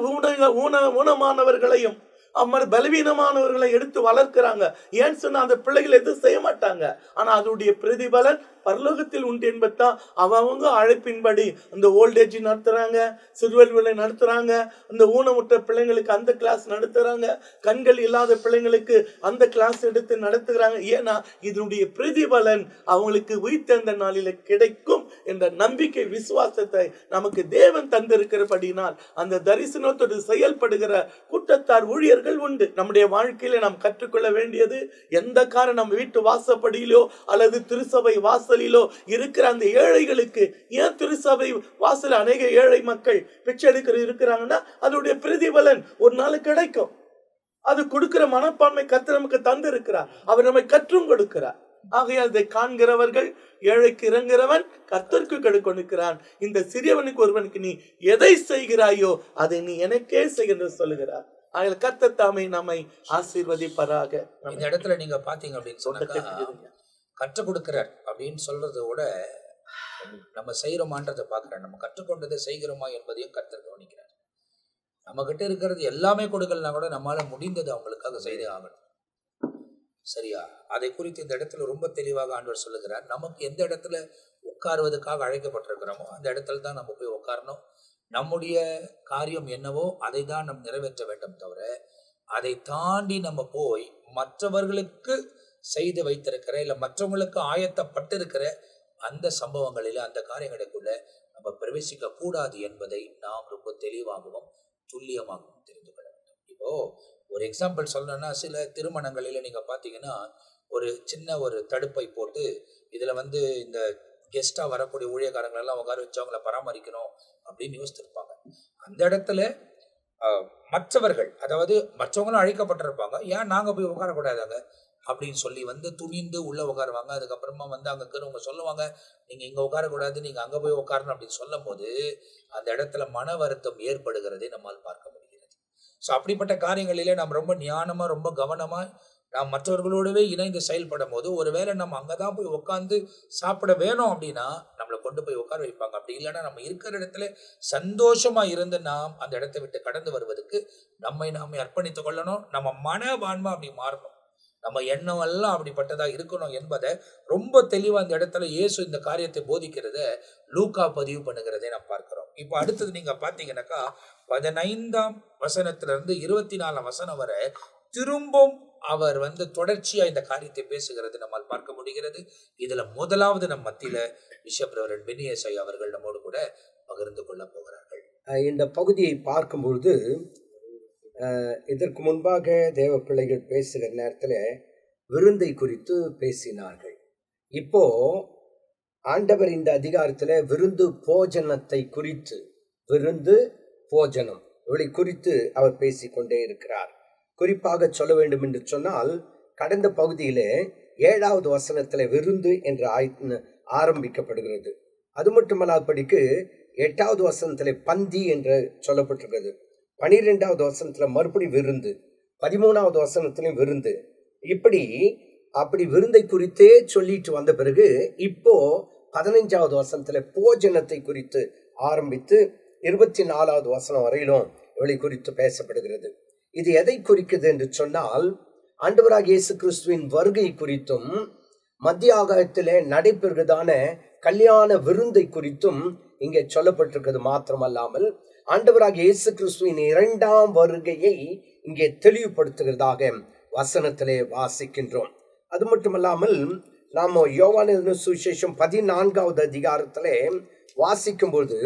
ஊனமானவர்களையும் அம்மா பலவீனமானவர்களை எடுத்து வளர்க்கிறாங்க. ஏன்னு சொன்னா அந்த பிள்ளைகள் எதுவும் செய்ய மாட்டாங்க. ஆனா அதனுடைய பிரதிபலன் பரலோகத்தில் உண்டு என்பதுதான். அவங்க அழைப்பின்படி அந்த ஓல்டேஜ் நடத்துறாங்க, சிறுவர் விலை நடத்துறாங்க, அந்த ஊனமுற்ற பிள்ளைங்களுக்கு அந்த கிளாஸ் நடத்துறாங்க, கண்கள் இல்லாத பிள்ளைங்களுக்கு அந்த கிளாஸ் எடுத்து நடத்துகிறாங்க. ஏன்னா இதனுடைய பிரதிபலன் அவங்களுக்கு உயிர்த்தெழுந்த நாளில கிடைக்கும் என்ற நம்பிக்கை, விசுவாசத்தை நமக்கு தேவன் தந்திருக்கிறபடினால் அந்த தரிசனத்தோடு செயல்படுகிற கூட்டத்தார் ஊழியர்கள் உண்டு. நம்முடைய வாழ்க்கையில நாம் கற்றுக்கொள்ள வேண்டியது, எந்த காரணம் நம்ம வீட்டு வாசப்படியிலோ அல்லது திருசபை வாசலிலோ இருக்கிற அந்த ஏழைகளுக்கு, ஏன் திருசபை வாசல் அநேக ஏழை மக்கள் பிச்சை எடுக்கிற இருக்கிறாங்கன்னா அதனுடைய பிரதிபலன் ஒரு நாள் கிடைக்கும். அது கொடுக்கிற மனப்பான்மை கர்த்தர் நமக்கு தந்து இருக்கிறார். அவர் நம்மை கற்றும் கொடுக்கிறார். ஆகையால் அதை காண்கிறவர்கள், ஏழைக்கு இறங்குகிறவன் கர்த்தருக்கு கொடுக்கிறான். இந்த சிறியவனுக்கு ஒருவனுக்கு நீ எதை செய்கிறாயோ அதை நீ எனக்கே செய்கின்ற சொல்லுகிறார். ஆகையால் கர்த்தர் தாமே நம்மை ஆசீர்வதிப்பாராக. இந்த இடத்துல நீங்க பாத்தீங்க அப்படின்னு சொன்னாக்கா, கற்றுக் கொடுக்கிறார் அப்படின்னு சொல்றதை விட நம்ம செய்யறோமான்றதை பாக்குறார். நம்ம கற்றுக்கொண்டதை செய்கிறோமா என்பதையும் கர்த்தர் கவனிக்கிறார். நம்ம கிட்ட இருக்கிறது எல்லாமே கொடுக்கலனா கூட நம்மளால முடிந்தது அவங்களுக்காக செய்தே ஆகணும். சரியா? அதை குறித்து இந்த இடத்துல ரொம்ப தெளிவாக ஆண்டவர் சொல்லுகிறார். நமக்கு எந்த இடத்துல உட்காருவதற்காக அழைக்கப்பட்டிருக்கிறோமோ அந்த இடத்துல தான் நம்ம போய் உட்காரணும். நம்முடைய காரியம் என்னவோ அதை தான் நம்ம நிறைவேற்ற வேண்டும் தவிர, அதை தாண்டி நம்ம போய் மற்றவர்களுக்கு செய்து வைத்திருக்கிற இல்ல மற்றவங்களுக்கு ஆயத்தப்பட்டிருக்கிற அந்த சம்பவங்களில, அந்த காரியங்களுக்குள்ள நம்ம பிரவேசிக்க கூடாது என்பதை நாம் ரொம்ப தெளிவாகவும் துல்லியமாகவும் தெரிந்து கொள்ள வேண்டும். இப்போ ஒரு எக்ஸாம்பிள் சொல்லணும்னா, சில திருமணங்களில நீங்க பாத்தீங்கன்னா ஒரு சின்ன ஒரு தடுப்பை போட்டு இதுல இந்த கெஸ்டா வரக்கூடிய ஊழியக்காரங்கள் எல்லாம் உட்கார வச்சு அவங்கள பராமரிக்கணும் அப்படின்னு யோசிச்சிருப்பாங்க. அந்த இடத்துல மற்றவர்கள், அதாவது மற்றவங்களும் அழைக்கப்பட்டிருப்பாங்க, ஏன் நாங்க போய் உட்காரக்கூடாதாங்க அப்படின்னு சொல்லி துணிந்து உள்ள உட்காருவாங்க. அதுக்கப்புறமா அங்க இருக்கிறவங்க சொல்லுவாங்க, நீங்க இங்க உட்காரக்கூடாது, நீங்க அங்க போய் உட்காரணும் அப்படின்னு சொல்லும் போது அந்த இடத்துல மன வருத்தம் ஏற்படுகிறதை நம்மால் பார்க்க முடிகிறது. ஸோ அப்படிப்பட்ட காரியங்களிலே நாம் ரொம்ப ஞானமா, ரொம்ப கவனமா நாம் மற்றவர்களோடவே இணைந்து செயல்படும் போது, ஒருவேளை நம்ம அங்கதான் போய் உட்காந்து சாப்பிட வேணும் அப்படின்னா நம்மளை கொண்டு போய் உட்கார வைப்பாங்க. அப்படி இல்லைன்னா நம்ம இருக்கிற இடத்துல சந்தோஷமா இருந்து நாம் அந்த இடத்தை விட்டு கடந்து வருவதற்கு நம்மை நாமே அர்ப்பணித்துக் கொள்ளணும். நம்ம மனவான்மை அப்படி மாறணும். நம்ம எண்ணம் எல்லாம் அப்படிப்பட்டதா இருக்கணும் என்பதை ரொம்ப தெளிவா இந்த இடத்துல இயேசு இந்த காரியத்தை போதிக்கிறத லூக்கா பதிவு பண்ணுகிறதை நாம் பார்க்கிறோம். இப்போ அடுத்தது நீங்க பாத்தீங்கன்னாக்கா 15ஆம் வசனத்திலிருந்து 24ஆம் வசனம் வரை திரும்பவும் அவர் தொடர்ச்சியா இந்த காரியத்தை பேசுகிறது நம்மால் பார்க்க முடிகிறது. இதுல முதலாவது நம் மத்தியில பிஷப் ரெவரண்ட் பெனியேசை அவர்கள் நம்மோடு கூட பகிர்ந்து கொள்ள போகிறார்கள். இந்த பகுதியை பார்க்கும்பொழுது, இதற்கு முன்பாக தேவ பிள்ளைகள் பேசுகிற நேரத்தில் விருந்தை குறித்து பேசினார்கள். இப்போ ஆண்டவர் இந்த அதிகாரத்தில் விருந்து போஜனத்தை குறித்து, விருந்து போஜனம் இவளை குறித்து அவர் பேசிக்கொண்டே இருக்கிறார். குறிப்பாக சொல்ல வேண்டும் என்று சொன்னால், கடந்த பகுதியிலே 7வது வசனத்தில் விருந்து என்று ஆரம்பிக்கப்படுகிறது. அது மட்டுமல்லாதபடிக்கு 8வது வசனத்தில் பந்தி என்று சொல்லப்பட்டிருக்கிறது. 12வது வசனத்துல மறுபடி விருந்து, 13வது வசனத்திலும் விருந்து. அப்படி விருந்தை குறித்தே சொல்லிட்டு வந்த பிறகு இப்போ 15வது வசனத்துல போஜனத்தை குறித்து ஆரம்பித்து 24வது வசனம் வரையிலும் இவளை குறித்து பேசப்படுகிறது. இது எதை குறிக்குது என்று சொன்னால், ஆண்டவராகிய இயேசு கிறிஸ்துவின் வருகை குறித்தும் மத்திய ஆகாயத்திலே நடைபெறுகிறதான கல்யாண விருந்தை குறித்தும் இங்கே சொல்லப்பட்டிருக்கிறது. மாத்திரமல்லாமல் ஆண்டவராகிய இயேசு கிறிஸ்துவின் 2ஆம் வருகையை இங்கே தெளிவுபடுத்துகிறதாக வசனத்திலே வாசிக்கின்றோம். அது மட்டுமல்லாமல் நாம் யோவான் சுவிசேஷம் 14வது அதிகாரத்திலே வாசிக்கும்போது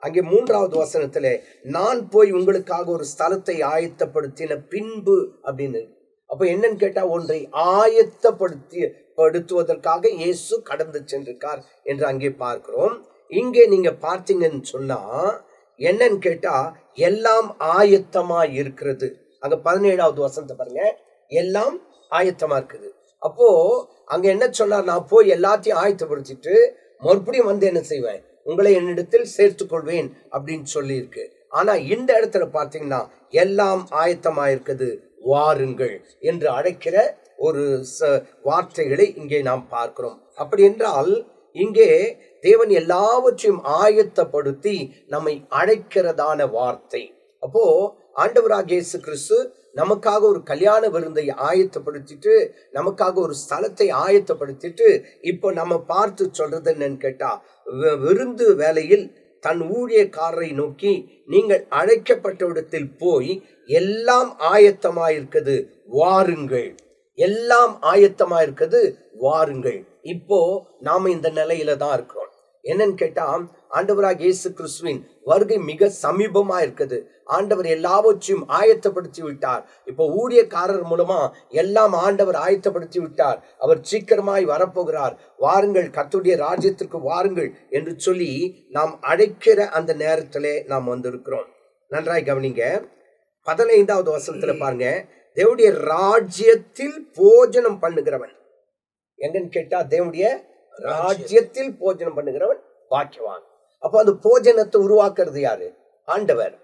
அங்கே 3வது வசனத்திலே, நான் போய் உங்களுக்காக ஒரு ஸ்தலத்தை ஆயத்தப்படுத்தின பின்பு அப்படின்னு. அப்ப என்னன்னு கேட்டா, ஒன்றை ஆயத்தப்படுத்துவதற்காக இயேசு கடந்து சென்றிருக்கார் என்று அங்கே பார்க்கிறோம். இங்கே நீங்க பார்த்தீங்கன்னு சொன்னா என்னன்னு கேட்டா, எல்லாம் ஆயத்தமா இருக்கிறது. அங்க 17வது வசனத்தை பாருங்க, எல்லாம் ஆயத்தமா இருக்குது. அப்போ அங்க என்ன சொன்னார், நான் போய் எல்லாத்தையும் ஆயத்தப்படுத்திட்டு மறுபடியும் என்ன செய்வேன், உங்களை என்னிடத்தில் சேர்த்துக் கொள்வேன் அப்படின்னு சொல்லி இருக்கு. ஆனா இந்த இடத்துல பார்த்தீங்கன்னா எல்லாம் ஆயத்தமா இருக்குது, வாருங்கள் என்று அழைக்கிற ஒரு வார்த்தைகளை இங்கே நாம் பார்க்கிறோம். அப்படி என்றால் இங்கே தேவன் எல்லாவற்றையும் ஆயத்தப்படுத்தி நம்மை அழைக்கிறதான வார்த்தை. அப்போ ஆண்டவராகிய இயேசு கிறிஸ்து நமக்காக ஒரு கல்யாண விருந்தை ஆயத்தப்படுத்திட்டு, நமக்காக ஒரு ஸ்தலத்தை ஆயத்தப்படுத்திட்டு, இப்போ நம்ம பார்த்து சொல்றது என்னன்னு கேட்டா, விருந்து வேளையில் தன் ஊழியக்காரரை நோக்கி, நீங்கள் அழைக்கப்பட்ட இடத்தில் போய் எல்லாம் ஆயத்தமாயிருக்கிறது வாருங்கள், எல்லாம் ஆயத்தமாயிருக்கிறது வாருங்கள். இப்போ நாம இந்த நிலையில தான் இருக்கிறோம். என்னன்னு கேட்டா, ஆண்டவராக இயேசு கிறிஸ்துவின் வருகை மிக சமீபமா இருக்குது. ஆண்டவர் எல்லாவற்றையும் ஆயத்தப்படுத்தி விட்டார். இப்போ ஊழியக்காரர் மூலமா எல்லாம் ஆண்டவர் ஆயத்தப்படுத்தி விட்டார். அவர் சீக்கிரமாய் வரப்போகிறார். வாருங்கள், கர்த்தருடைய ராஜ்யத்திற்கு வாருங்கள் என்று சொல்லி நாம் அழைக்கிற அந்த நேரத்திலே நாம் வந்திருக்கிறோம். நன்றாய் கவனிங்க. 15வது வசனத்துல பாருங்க, தேவனுடைய ராஜ்யத்தில் போஜனம் பண்ணுகிறவன். எங்கன்னு கேட்டா, தேவனுடைய ராஜ்யத்தில் போஜனம் பண்ணுகிறவன் பாக்கியவான். அப்போ அந்த போஜனத்தை உருவாக்குறது யாரு? ஆண்டவர்.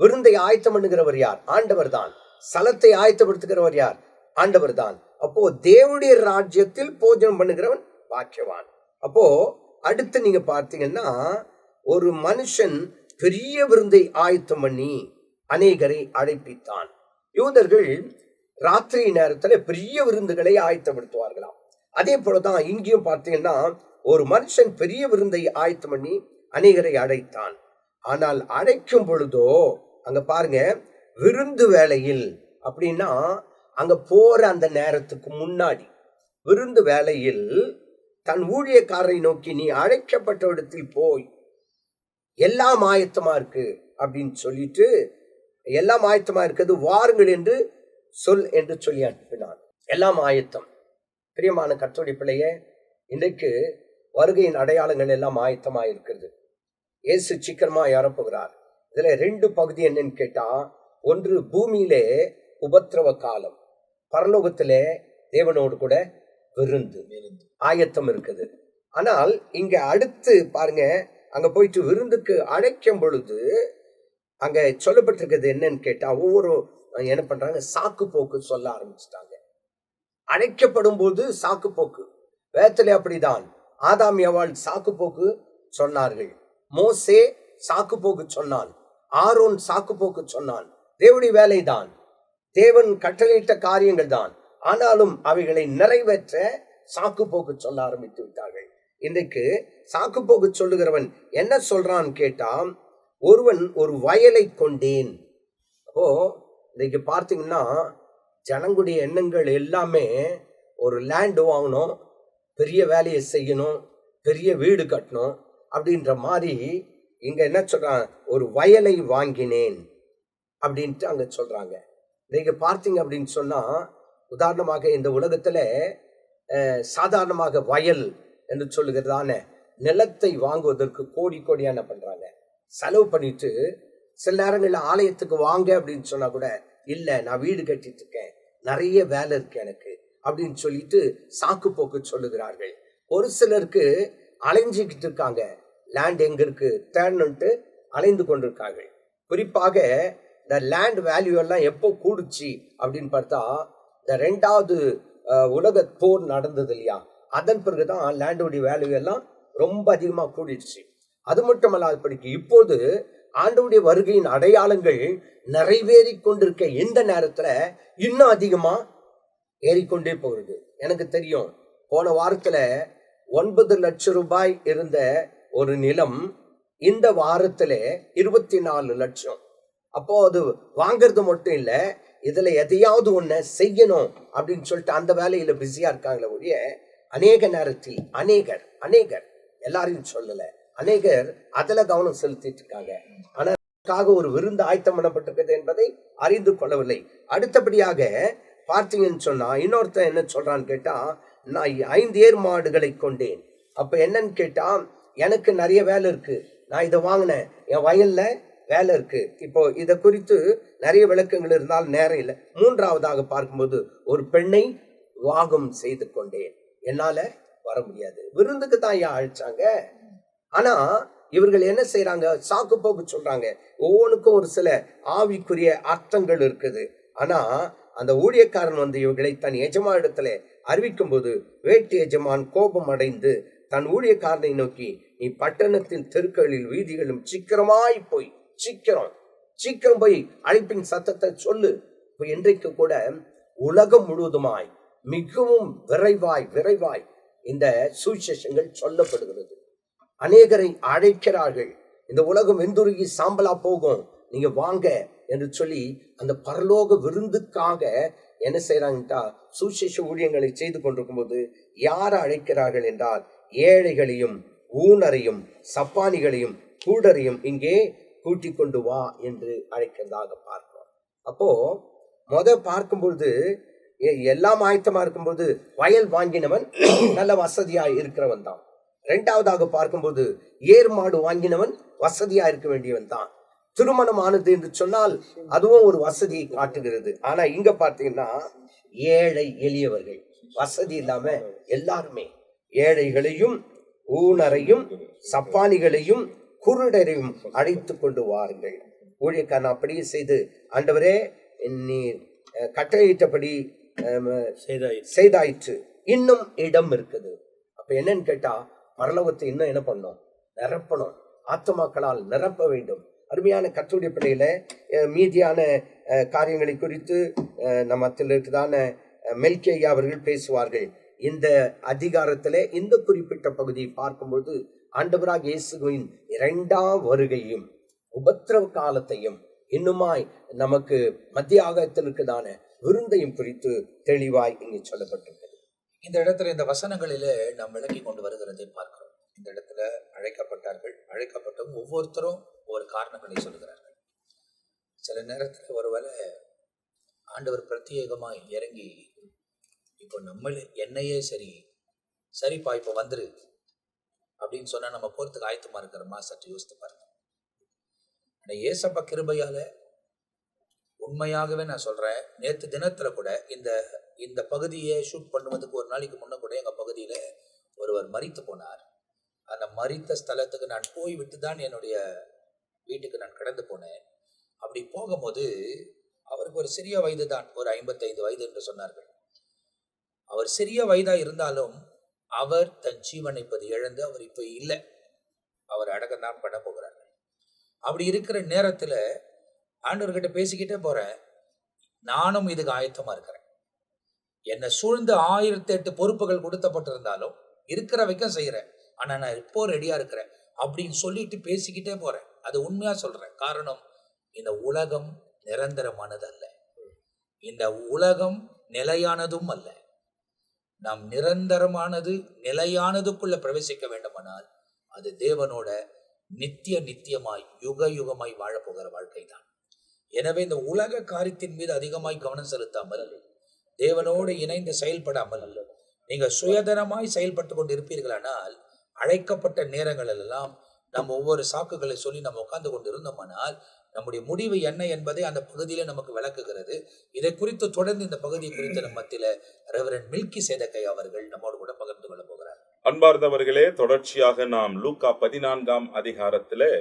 விருந்தை ஆயத்தம் பண்ணுகிறவர் யார்? ஆண்டவர் தான். ஸ்தலத்தை ஆயத்தப்படுத்துகிறவர் யார்? ஆண்டவர் தான். அப்போ தேவனுடைய ராஜ்யத்தில் போஜனம் பண்ணுகிறவன் பாக்கியவான். அப்போ அடுத்து நீங்க பார்த்தீங்கன்னா, ஒரு மனுஷன் பெரிய விருந்தை ஆயத்தம் பண்ணி அநேகரை அழைப்பித்தான். யூதர்கள் ராத்திரி நேரத்துல பெரிய விருந்துகளை ஆயத்தப்படுத்துவார்களாம். அதே போலதான் இங்கேயும் பார்த்தீங்கன்னா, ஒரு மனுஷன் பெரிய விருந்தை ஆயத்தம் பண்ணி அநேகரை அழைத்தான். ஆனால் அழைக்கும் பொழுதோ, அங்க பாருங்க, விருந்து வேளையில் அப்படின்னா அங்க போற அந்த நேரத்துக்கு முன்னாடி விருந்து வேளையில் தன் ஊழியக்காரரை நோக்கி, நீ அழைக்கப்பட்ட இடத்தில் போய் எல்லாம் ஆயத்தமா இருக்கு அப்படின்னு சொல்லிட்டு, எல்லாம் ஆயத்தமா இருக்கிறது வாருங்கள் என்று சொல் என்று சொல்லி அனுப்பினான். எல்லாம் ஆயத்தம். பிரியமான கர்த்தருடைய பிள்ளையே, இன்றைக்கு வருகையின் அடையாளங்கள் எல்லாம் ஆயத்தமா இருக்கிறது. இயேசு சீக்கிரமா வரப்போகிறார். இதுல 2 பகுதி என்னன்னு கேட்டா, ஒன்று பூமியிலே உபத்திரவ காலம், பரலோகத்திலே தேவனோடு கூட விருந்து ஆயத்தம் இருக்குது. ஆனால் இங்க அடுத்து பாருங்க, அங்க போயிட்டு விருந்துக்கு அழைக்கும் பொழுது அங்க சொல்லப்பட்டிருக்கிறது என்னன்னு கேட்டா, ஒவ்வொரு என்ன பண்றாங்க, சாக்கு போக்கு சொல்ல ஆரம்பிச்சிட்டாங்க. அழைக்கப்படும் போது சாக்கு போக்கு. வேதத்திலே அப்படிதான். ஆதாம் ஏவாள் சாக்கு போக்கு சொன்னார்கள். மோசே சாக்கு போக்கு சொன்னான். ஆரோன் சாக்கு போக்கு சொன்னான். தேவனுடைய வேலைதான், தேவன் கட்டளையிட்ட காரியங்கள் தான். ஆனாலும் அவைகளை நிறைவேற்ற சாக்கு போக்கு சொல்ல ஆரம்பித்து விட்டார்கள். இன்றைக்கு சாக்கு போக்கு சொல்லுகிறவன் என்ன சொல்றான்னு கேட்டா, ஒருவன் ஒரு வயலை கொண்டேன். அப்போ இன்னைக்கு பார்த்தீங்கன்னா, ஜனங்களுடைய எண்ணங்கள் எல்லாமே ஒரு லேண்டு வாங்கணும், பெரிய வேலையை செய்யணும், பெரிய வீடு கட்டணும் அப்படின்ற மாதிரி. இங்க என்ன சொல்றாங்க, ஒரு வயலை வாங்கினேன் அப்படின்ட்டு அங்க சொல்றாங்க. நீங்க பார்த்தீங்க அப்படின்னு சொன்னா, உதாரணமாக இந்த உலகத்துல சாதாரணமாக வயல் என்று சொல்லுகிறதான நிலத்தை வாங்குவதற்கு கோடி கோடியா என்ன பண்றாங்க, செலவு பண்ணிட்டு, சில நேரங்களில் ஆலயத்துக்கு வாங்க அப்படின்னு சொன்னா கூட, இல்ல நான் வீடு கட்டிட்டு இருக்கேன், நிறைய வேலை இருக்கு எனக்கு அப்படின்னு சொல்லிட்டு சாக்கு போக்கு சொல்லுகிறார்கள். ஒரு சிலருக்கு அலைஞ்சிக்கிட்டு இருக்காங்க, லேண்ட் எங்க இருக்கு தேடணுன்ட்டு அலைந்து கொண்டிருக்காங்க. குறிப்பாக இந்த லேண்ட் வேல்யூ எல்லாம் எப்போ கூடுச்சு அப்படின்னு பார்த்தா, இந்த 2வது உலக போர் நடந்தது இல்லையா, அதன் பிறகுதான் லேண்டோடைய வேல்யூ எல்லாம் ரொம்ப அதிகமா கூடிடுச்சு. அது மட்டும் அல்லாதபடிக்கு இப்போது ஆண்டவருடைய வருகையின் அடையாளங்கள் நிறைவேறி கொண்டிருக்க இந்த நேரத்துல இன்னும் அதிகமா ஏறிக்கொண்டே போகுது. எனக்கு தெரியும், போன வாரத்துல 9 லட்சம் ரூபாய் இருந்த ஒரு நிலம் இந்த வாரத்துல 24 லட்சம். அப்போ அது வாங்கறது மட்டும் இல்ல, இதுல எதையாவது ஒண்ணு செய்யணும் அப்படின்னு சொல்லிட்டு அந்த வேலையில பிஸியா இருக்காங்களே ஒழிய, அநேக நேரத்தில் அநேகர் எல்லாரையும் சொல்லல, அநேகர் அதுல கவனம் செலுத்திட்டு இருக்காங்க. ஆனா ஒரு விருந்து ஆயத்தம் பண்ணப்பட்டிருக்கிறது என்பதை அறிந்து கொள்ளவில்லை. அடுத்தபடியாக பார்த்தீங்கன்னு சொன்னா, இன்னொருத்தன் என்ன சொல்றான்னு கேட்டா, நான் 5 ஏர் மாடுகளை கொண்டேன். அப்ப என்னன்னு கேட்டா, எனக்கு நிறைய வேலை இருக்கு, நான் இதை வாங்கினேன், என் வயல்ல வேலை இருக்கு. இப்போ இதை குறித்து நிறைய விளக்கங்கள் இருந்தால் நேரம் இல்லை. 3வதாக பார்க்கும்போது, ஒரு பெண்ணை விவாகம் செய்து கொண்டேன், என்னால வர முடியாது. விருந்துக்கு தான் ஏன் அழைச்சாங்க? ஆனா இவர்கள் என்ன செய்யறாங்க, சாக்கு போக்கு சொல்றாங்க. ஒவ்வொன்றுக்கும் ஒரு சில ஆவிக்குரிய அர்த்தங்கள் இருக்குது. ஆனா அந்த ஊழியக்காரன் வந்து இவர்களை தன் எஜமானிடத்துல அறிவிக்கும் போது, வேட்டு எஜமான் கோபம் அடைந்து தன் ஊழியக்காரனை நோக்கி, நீ பட்டணத்தின் தெருக்களில் வீதிகளும் சீக்கிரம் போய் அழைப்பின் சத்தத்தை சொல்லு, இப்போ இன்றைக்கு கூட உலகம் முழுவதுமாய் மிகவும் விரைவாய் இந்த சுவிசேஷங்கள் சொல்லப்படுகிறது. அநேகரை அழைக்கிறார்கள். இந்த உலகம் வெந்துருகி சாம்பலா போகும், நீங்க வாங்க என்று சொல்லி அந்த பரலோக விருந்துக்காக என்ன செய்யறாங்கட்டா சுவிசேஷ ஊழியங்களை செய்து கொண்டிருக்கும் போது யாரை அழைக்கிறார்கள் என்றால் ஏழைகளையும் ஊனரையும் சப்பானிகளையும் கூடரையும் இங்கே கூட்டிக் கொண்டு வா என்று அழைக்கிறதாக பார்க்கிறோம். அப்போ பார்க்கும்பொழுது எல்லாம் ஆயத்தமா இருக்கும்போது வயல் வாங்கினவன் நல்ல வசதியாய் இருக்கிறவன் தான். இரண்டாவதாக பார்க்கும்போது ஏர் மாடு வாங்கினவன் வசதியா இருக்க வேண்டியவன் தான். திருமணம் ஆனது என்று சொன்னால் அதுவும் ஒரு வசதியை காட்டுகிறது. ஆனா இங்க பார்த்தீங்கன்னா ஏழை எளியவர்கள், வசதி இல்லாம எல்லாருமே ஏழைகளையும் ஊனரையும் சப்பானிகளையும் குருடரையும் அழைத்து கொண்டு வாருங்கள். ஊழியக்காரன் அப்படியே செய்து, ஆண்டவரே நீர் கட்டளையிட்டபடி செய்தாயிற்று, இன்னும் இடம் இருக்குது. அப்ப என்னன்னு கேட்டா பரலோகத்தை இன்னும் என்ன பண்ணணும், நிரப்பணும், ஆத்துமாக்களால் நிரப்ப வேண்டும். அருமையான கர்த்தருடைய பிள்ளையில மீதியான காரியங்களை குறித்து நம்மத்தில் இருக்குதான மெல்கியா அவர்கள் பேசுவார்கள். இந்த அதிகாரத்திலே இந்த குறிப்பிட்ட பகுதியை பார்க்கும்போது ஆண்டவராக இயேசுவின் 2ஆம் வருகையும் உபத்திரவ காலத்தையும் இன்னுமாய் நமக்கு மத்திய ஆகத்தில் இருக்குதான விருந்தையும் குறித்து தெளிவாய் இங்கே சொல்லப்பட்டிருக்கிறது. இந்த இடத்துல இந்த வசனங்களிலே நாம் விளக்கி கொண்டு வருகிறதை பார்க்கிறோம். இந்த இடத்துல அழைக்கப்பட்டார்கள், அழைக்கப்பட்டவங்க ஒவ்வொருத்தரும் ஒரு காரணங்களை சொல்லுகிறார்கள். சில நேரத்தில் ஒருவேளை ஆண்டவர் பிரத்யேகமாய் இறங்கி இப்போ என்னையே சரிப்பா இப்போ வந்துரு அப்படின்னு சொன்னா நம்ம போறதுக்கு ஆயத்தமா இருக்கிறோமா? சற்று யோசித்து பாருங்க. ஏசப்பா கிருபையால உண்மையாகவே நான் சொல்றேன், நேற்று தினத்துல கூட இந்த பகுதியை ஷூட் பண்ணுவதுக்கு ஒரு நாளைக்கு முன்ன கூட எங்க பகுதியில ஒருவர் மரித்து போனார். அந்த மரித்த ஸ்தலத்துக்கு நான் போய்விட்டு தான் என்னுடைய வீட்டுக்கு நான் கடந்து போனேன். அப்படி போகும்போது அவருக்கு ஒரு சிறிய வயது தான், ஒரு 55 வயது என்று சொன்னார்கள். அவர் சிறிய வயதா இருந்தாலும் அவர் தன் ஜீவனைப்பது இழந்து அவர் இப்ப இல்லை, அவர் அடக்கம் தான் பண்ண போகிறார்கள். அப்படி இருக்கிற நேரத்துல ஆண்டவர்கிட்ட பேசிக்கிட்டே போறேன், நானும் இதுக்கு ஆயத்தமா இருக்கிறேன். என்னை சூழ்ந்து 1008 பொறுப்புகள் கொடுத்தப்பட்டிருந்தாலும் இருக்கிற வைக்க செய்யறேன், ஆனா நான் இப்போ ரெடியா இருக்கிறேன் அப்படின்னு சொல்லிட்டு பேசிக்கிட்டே போறேன். அது உண்மையா சொல்றேன். காரணம், இந்த உலகம் நிரந்தரமானது அல்ல, இந்த உலகம் நிலையானதும் அல்ல. நாம் நிரந்தரமானது நிலையானதுக்குள்ள பிரவேசிக்க வேண்டுமானால் அது தேவனோட நித்தியமாய் யுகமாய் வாழப்போகிற வாழ்க்கை தான். எனவே இந்த உலக காரியத்தின் மீது அதிகமாய் கவனம் செலுத்தாமல், தேவனோடு இணைந்து செயல்படாமல் நீங்க சுயதனமாய் செயல்பட்டு கொண்டு இருப்பீர்களானால், அழைக்கப்பட்ட நேரங்கள் எல்லாம் நம்ம ஒவ்வொரு சாக்குகளை சொல்லி நம்ம உட்கார்ந்து கொண்டு இருந்தோமானால் நம்முடைய முடிவு என்ன என்பதை அந்த பகுதியில நமக்கு விளக்குகிறது. இதை குறித்து தொடர்ந்து இந்த பகுதியை குறித்து நம்ம மத்தியில ரெவரண்ட் மெல்கிசேதேக்கு அவர்கள் நம்மோடு கூட பகிர்ந்து கொள்ள போகிறார். அன்பார்ந்தவர்களே, தொடர்ச்சியாக நாம் லூக்கா 14ஆம் அதிகாரத்திலே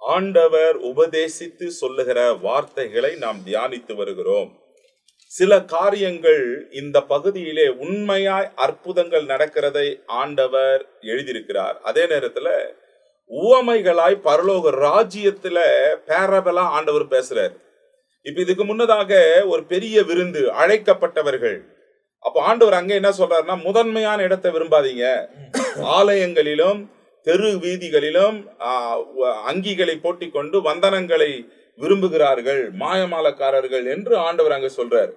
ஆண்டவர் உபதேசித்து சொல்லுகிற வார்த்தைகளை நாம் தியானித்து வருகிறோம். சில காரியங்கள் இந்த பகுதியிலே உண்மையாய் அற்புதங்கள் நடக்கிறதை ஆண்டவர் எழுதியிருக்கிறார். அதே நேரத்துல உவமைகளாய் பரலோக ராஜ்யத்துல பேரபலா ஆண்டவர் பேசுறார். இப்ப இதுக்கு முன்னதாக ஒரு பெரிய விருந்து, அழைக்கப்பட்டவர்கள். அப்ப ஆண்டவர் அங்க என்ன சொல்றாருன்னா, முதன்மையான இடத்தை விரும்பாதீங்க, ஆலயங்களிலும் தெரு வீதிகளிலும் அங்கிகளை போட்டிக் கொண்டு வந்தனங்களை விரும்புகிறார்கள் மாயமாலக்காரர்கள் என்று ஆண்டவர் அங்க சொல்றாரு.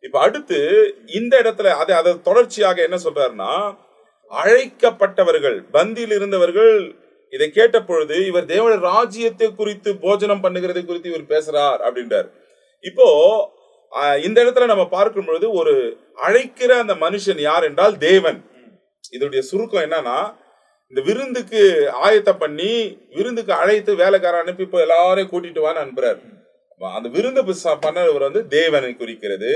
இப்ப அடுத்து இந்த இடத்துல அதை தொடர்ச்சியாக என்ன சொல்றாருன்னா, அழைக்கப்பட்டவர்கள் பந்தியில் இருந்தவர்கள் இதை கேட்ட பொழுது இவர் தேவனுடைய ராஜ்யத்தை குறித்து போஜனம் பண்ணுகிறதை குறித்து இவர் பேசுறார் அப்படின்றார். இப்போ இந்த இடத்துல நம்ம பார்க்கும் பொழுது ஒரு அழைக்கிற அந்த மனுஷன் யார் என்றால் தேவன். இதோடைய சுருக்கம் என்னன்னா, இந்த விருந்துக்கு ஆயத்தம் பண்ணி விருந்துக்கு அழைத்து வேலைக்கார அனுப்பி இப்போ எல்லாரையும் கூட்டிட்டு வான்னு அனுப்புறாரு. அந்த விருந்து பண்ணவர் தேவனை குறிக்கிறது,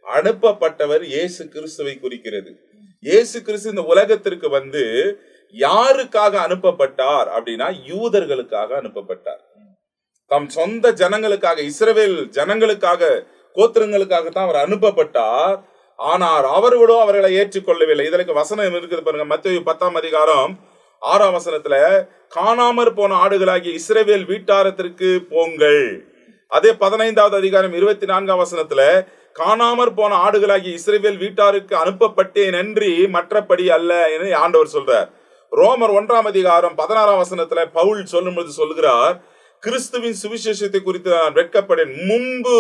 அனுப்பப்பட்டவர் இயேசு கிறிஸ்துவை குறிக்கிறது. இயேசு கிறிஸ்து இந்த உலகத்திற்கு யாருக்காக அனுப்பப்பட்டார் அப்படின்னா, யூதர்களுக்காக அனுப்பப்பட்டார். தம் சொந்த ஜனங்களுக்காக, இஸ்ரவேல் ஜனங்களுக்காக, கோத்திரங்களுக்காகத்தான் அவர் அனுப்பப்பட்டார். ஆனால் அவர்களோ அவர்களை ஏற்றுக்கொள்ளவில்லை. இதற்கு வசனம் இருக்குது பாருங்க, மத்தேயு 10ஆம் அதிகாரம் 6ஆம் வசனத்துல, காணாமற் போன ஆடுகளாகிய இஸ்ரவேல் வீட்டாரத்திற்கு போங்கள், அதே 15வது அதிகாரம் 24ஆம் வசனத்துல காணாமற் போன ஆடுகளாகிய இஸ்ரவேல் வீட்டாருக்கு அனுப்பப்பட்டேன் என்று மற்றபடி அல்ல என ஆண்டவர் சொல்றார். ரோமர் 1ஆம் அதிகாரம் 16ஆம் வசனத்துல பவுல் சொல்லும்போது சொல்கிறார், கிறிஸ்துவின் சுவிசேஷத்தை குறித்து நான் வெட்கப்படேன். முன்பு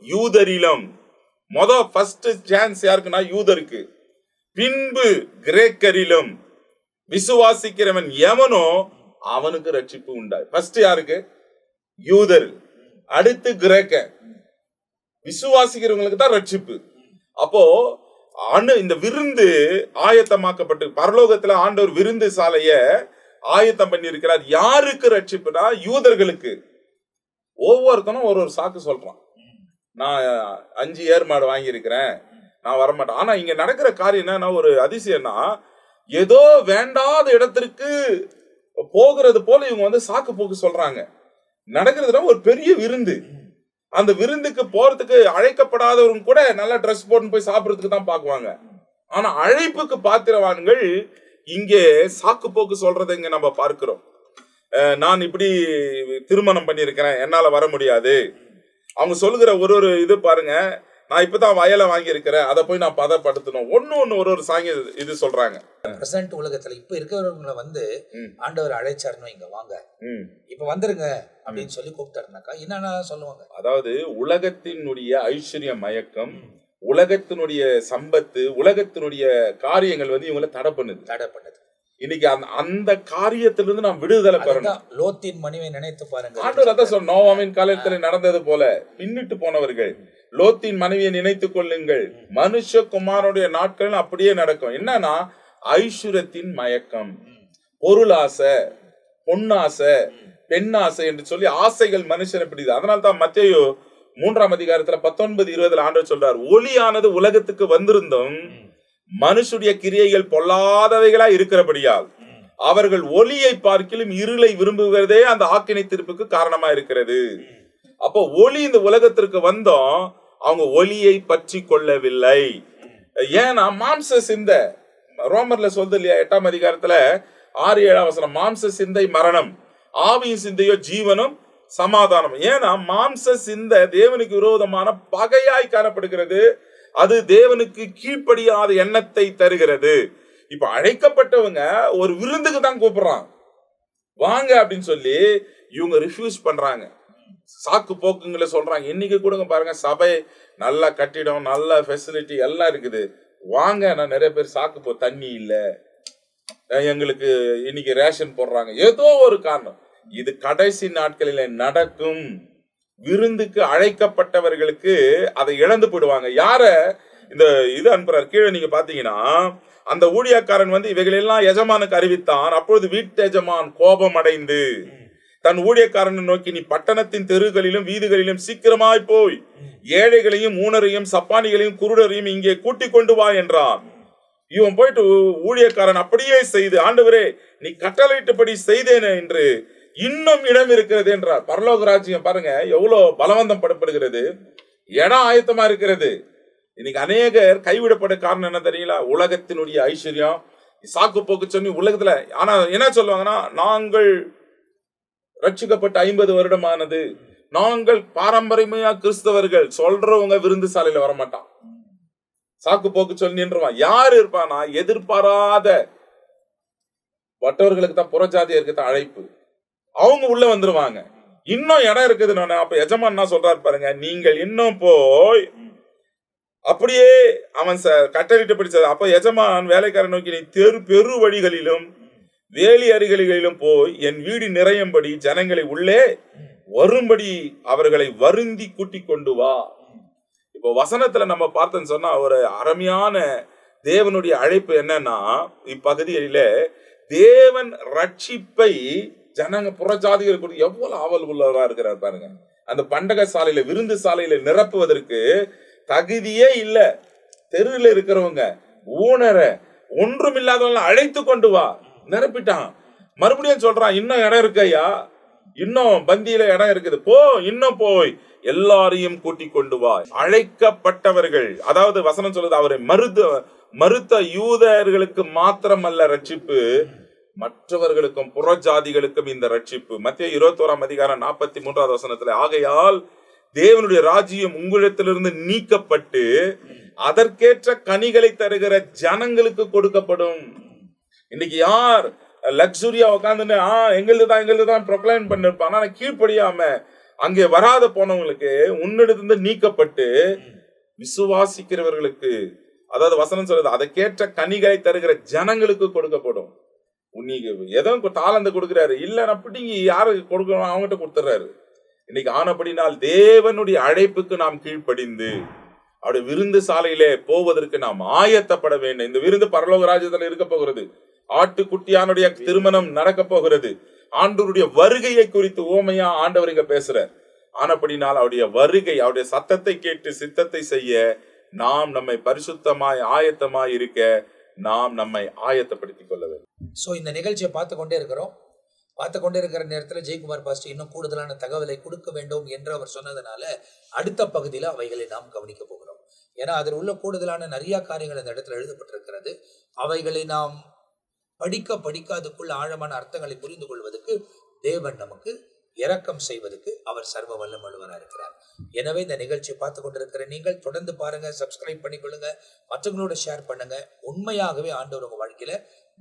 யூதரிலும், ஃபர்ஸ்ட் சான்ஸ் யாருக்குன்னா யூதருக்கு, பின்பு கிரேக்கரிலும் விசுவாசிக்கிறவன் எவனோ அவனுக்கு ரட்சிப்பு உண்டாய். ஃபர்ஸ்ட் யாருக்கு? யூதர், அடுத்து கிரேக்க, விசுவாசிக்கிறவங்களுக்கு தான் ரட்சிப்பு. அப்போ இந்த விருந்து ஆயத்தமாக்கப்பட்டு பரலோகத்துல ஆண்டவர் விருந்து சாலைய ஆயத்தம் பண்ணி இருக்கிறார். யாருக்கு ரட்சிப்புனா யூதர்களுக்கு. ஒவ்வொருத்தனும் ஒரு சாக்கு சொல்றான், நான் 5 ஏர்மாடு வாங்கியிருக்கிறேன், நான் வரமாட்டேன். ஆனா இங்க நடக்கிற காரியம் என்ன, ஒரு அதிசயம்னா, ஏதோ வேண்டாத இடத்திற்கு போகிறது போல இவங்க சாக்கு போக்கு சொல்றாங்க. நடக்கிறதுனா ஒரு பெரிய விருந்து. அந்த விருந்துக்கு போறதுக்கு அழைக்கப்படாதவங்க கூட நல்லா ட்ரெஸ் போட்டு போய் சாப்பிடறதுக்கு தான் பாக்குவாங்க. ஆனா அழைப்புக்கு பாத்திரவான்கள் இங்கே சாக்கு போக்கு சொல்றதை இங்க நம்ம பார்க்கிறோம். நான் இப்படி திருமணம் பண்ணியிருக்கிறேன், என்னால வர முடியாது. அவங்க சொல்லுகிற ஒரு இது பாருங்க, நான் இப்பதான் வயலை வாங்கி இருக்கிறேன், அதை போய் நான் பதப்படுத்தணும், ஒன்னு ஒரு சாங்கி இது சொல்றாங்க. பிரசன்ட் உலகத்துல இப்ப இருக்கிறவங்களை ஆண்டவர் அழைச்சாருன்னு இங்க வாங்க, இப்ப வந்துருங்க அப்படின்னு சொல்லி கூப்பிட்டாருனாக்கா என்னன்னா சொல்லுவாங்க. அதாவது உலகத்தினுடைய ஐஸ்வர்ய மயக்கம், உலகத்தினுடைய சம்பத்து, உலகத்தினுடைய காரியங்கள் இவங்களை தடை பண்ணுது. இன்னைக்கு அந்த காரியத்திலிருந்து நாம் விடுதலை பெறணும். லோத்தின் மனைவியை நினைத்து பாருங்க. ஆண்டவர் அதான் சொன்ன, நோவாவின் காலத்தில் நடந்தது போல பின்னிட்டு போனவர்கள் லோத்தின் மனைவியை நினைத்துக் கொள்ளுங்கள், மனுஷகுமாரனுடைய நாட்கள் அப்படியே நடக்கும். என்னன்னா ஐஸ்வர்யத்தின் மயக்கம், பொருளாசை, பொன்னாசை, பெண்ணாசை என்று சொல்லி ஆசைகள் மனுஷனை பிடிது. அதனால தான் மத்தேயு 3ஆம் அதிகாரத்துல 19:20 ஆண்டவர் சொல்றார், ஒளியானது உலகத்துக்கு வந்திருந்தும் மனுஷுடைய கிரியைகள் பொல்லாதவைகளா இருக்கிறபடியால் அவர்கள் ஒளியை பார்க்கிலும் இருளை விரும்புகிறதே அந்த ஆக்கினை தீர்ப்புக்கு காரணமா இருக்கிறது. அப்போ ஒளி இந்த உலகத்திற்கு வந்தோம், அவங்க ஒளியை பற்றி கொள்ளவில்லை. ஏன்னா மாம்ச சிந்தை, ரோமர்ல சொல்லுது இல்லையா 8ஆம் அதிகாரத்துல 6-7ஆம் வசனம், மாம்ச சிந்தை மரணம், ஆவியின் சிந்தையோ ஜீவனும் சமாதானம். ஏன்னா மாம்ச சிந்தை தேவனுக்கு விரோதமான பகையாய் காணப்படுகிறது. அது தேவனுக்கு கீழ்ப்படியாத எண்ணத்தை தருகிறது. இப்ப அழைக்கப்பட்டவங்க ஒரு விருந்துக்கு தான் கூப்பிடுறான், வாங்க அப்படின்னு சொல்லி இவங்க ரிஃப்யூஸ் பண்றாங்க, சாக்கு போக்குங்களை சொல்றாங்க. இன்னைக்கு கூட பாருங்க, சபை நல்ல கட்டிடம், நல்ல ஃபெசிலிட்டி எல்லாம் இருக்குது, வாங்க. நான் நிறைய பேர் சாக்கு தண்ணி இல்ல, எங்களுக்கு இன்னைக்கு ரேஷன் போடுறாங்க, ஏதோ ஒரு காரணம். இது கடைசி நாட்களில நடக்கும். விருந்துக்கு அழைக்கப்பட்டவர்களுக்கு அதை இழந்து போடுவாங்க. யார இந்த இது அனுப்புறாரு கீழே நீங்க பாத்தீங்கன்னா, அந்த ஊழியக்காரன் இவைகளெல்லாம் எஜமானுக்கு அறிவித்தான். அப்பொழுது வீட்டு எஜமான் கோபம் அடைந்து தன் ஊழியக்காரனை நோக்கி, நீ பட்டணத்தின் தெருகளிலும் வீதிகளிலும் சீக்கிரமாய் போய் ஏழைகளையும் ஊனரையும் சப்பானிகளையும் குருடரையும் இங்கே கூட்டிக் கொண்டு வா என்றான். இவன் போயிட்டு ஊழியக்காரன் அப்படியே செய்து, ஆண்டவரே நீ கட்டளையிட்டபடி செய்தேனே என்று இன்னும் இடம் இருக்கிறது என்றார். பரலோக ராஜ்யம் பாருங்க எவ்வளவு பலவந்தம் படப்படுகிறது, இடம் ஆயத்தமா இருக்கிறது. இன்னைக்கு அநேகர் கைவிடப்பட காரணம் என்ன தெரியுங்களா? உலகத்தினுடைய ஐஸ்வர்யம், சாக்கு போக்கு சொல்லி உலகத்துல. ஆனா என்ன சொல்லுவாங்கன்னா, நாங்கள் ரட்சிக்கப்பட்ட 50 வருடமானது, நாங்கள் பாரம்பரியமையா கிறிஸ்தவர்கள் சொல்றவங்க விருந்து சாலையில வரமாட்டான், சாக்கு போக்கு சொல்லி நின்றுவான். யாரு இருப்பானா? எதிர்பாராத வட்டவர்களுக்கு தான், புறஜாதியருக்கு தான் அழைப்பு, அவங்க உள்ள வந்துருவாங்க. இன்னும் இடம் இருக்குது. அப்ப எஜமான் என்ன சொல்றாரு பாருங்க, நீங்கள் இன்னும் போய் அப்படியே அவன் கட்டளிட்டு பிடிச்சது. அப்ப எஜமான் வேலைக்காரன் நோக்கி, நீ பெரு வழிகளிலும் வேலி அருகிலும் போய் என் வீடு நிறையும்படி ஜனங்களை உள்ளே வரும்படி அவர்களை வருந்தி கூட்டிக் கொண்டு வா. இப்போ வசனத்துல நம்ம பார்த்தோன்னு சொன்னா ஒரு அருமையான தேவனுடைய அழைப்பு என்னன்னா, இப்பகுதியில தேவன் ரட்சிப்பை ஜனங்க புறஜாதிகள் கூட எவ்வளவு ஆவல் உள்ளவரா இருக்கிறார் பாருங்க. அந்த பண்டக சாலையில, விருந்து சாலையில நிரப்புவதற்கு தகுதியே இல்ல, தெருவில் இருக்கிறவங்க, ஊனர, ஒன்றும் இல்லாதவங்க அழைத்து கொண்டு வா, நிரப்பிட்டான். மறுபடியும் சொல்றான், இன்னும் இடம் இருக்கு ஐயா, இன்னும் பந்தியில இடம் இருக்குது, போ, இன்னும் போய் எல்லாரையும் கூட்டிக் கொண்டு வா. அழைக்கப்பட்டவர்கள், அதாவது வசனம் சொல்லுது, அவரை மறுத்த யூதர்களுக்கு மாத்திரமல்ல ரட்சிப்பு, மற்றவர்களுக்கும் புறஜாதிகளுக்கும் இந்த ரட்சிப்பு. மத்தேயு 21ஆம் அதிகாரம் 43ஆவது வசனத்துல, ஆகையால் தேவனுடைய ராஜ்யம் உங்களிடத்திலிருந்து நீக்கப்பட்டு அதற்கேற்ற கனிகளை தருகிற ஜனங்களுக்கு கொடுக்கப்படும். இன்னைக்கு யார் லக்ஸுரியா உட்காந்துன்னு எங்களுதான் ப்ரொக்ளைம் பண்ணிருப்பான், ஆனா கீழ்ப்படியாம அங்கே வராத போனவங்களுக்கு உன்னிடத்திலிருந்து நீக்கப்பட்டு விசுவாசிக்கிறவர்களுக்கு, அதாவது வசனம் சொல்றது, அதற்கேற்ற கனிகளை தருகிற ஜனங்களுக்கு கொடுக்கப்படும். நீங்க ஏதோ தாளந்து கொடுக்கிறாரு இல்லைன்னா பிடிங்கி யாருக்கு கொடுக்கணும் அவங்ககிட்ட கொடுத்துறாரு. இன்னைக்கு ஆனபடினால் தேவனுடைய அழைப்புக்கு நாம் கீழ்ப்படிந்து அவருடைய விருந்து சாலையிலே போவதற்கு நாம் ஆயத்தப்பட வேண்டும். இந்த விருந்து பரலோக ராஜ்யத்துல இருக்க போகிறது. ஆட்டுக்குட்டியானுடைய திருமணம் நடக்க போகிறது. ஆண்டவருடைய வருகையை குறித்து ஓமையா ஆண்டவர் இங்க பேசுறார். ஆனபடினால் அவருடைய வருகை, அவருடைய சத்தத்தை கேட்டு சித்தத்தை செய்ய நாம் நம்மை பரிசுத்தமாய் ஆயத்தமாய் இருக்க நாம் நம்மை ஆயத்தப்படுத்திக் கொள்ள வேண்டும். ஸோ இந்த நிகழ்ச்சியை பார்த்து கொண்டே இருக்கிற நேரத்தில் ஜெயக்குமார் பாஸ்டர் இன்னும் கூடுதலான தகவலை கொடுக்க வேண்டும் என்று அவர் சொன்னதுனால அடுத்த பகுதியில் அவைகளை நாம் கவனிக்க போகிறோம். ஏன்னா அதில் உள்ள கூடுதலான நிறைய காரியங்கள் அந்த இடத்துல எழுதப்பட்டிருக்கிறது. அவைகளை நாம் படிக்காதுக்குள்ள ஆழமான அர்த்தங்களை புரிந்து கொள்வதற்கு தேவன் நமக்கு இரக்கம் செய்வதற்கு அவர் சர்வ வல்லமையுள்ளவராக இருக்கிறார். எனவே இந்த நிகழ்ச்சியை பார்த்து கொண்டிருக்கிற நீங்கள் தொடர்ந்து பாருங்க, சப்ஸ்கிரைப் பண்ணிக்கொள்ளுங்க, மற்றவங்களோட ஷேர் பண்ணுங்க. உண்மையாகவே ஆண்டவர் உங்க வாழ்க்கையில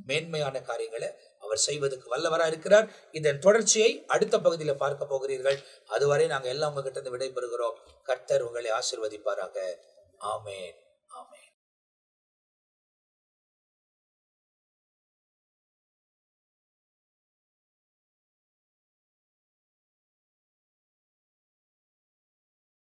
மேன்மையான காரியங்களை அவர் செய்வதற்கு வல்லவராக இருக்கிறார். இதன் தொடர்ச்சியை அடுத்த பகுதியில் பார்க்க போகிறீர்கள். அதுவரை நாங்கள் எல்லாம் உங்ககிட்ட இருந்து விடைபெறுகிறோம். கர்த்தர் உங்களை ஆசீர்வதிப்பாராக. ஆமென். ஆமென்.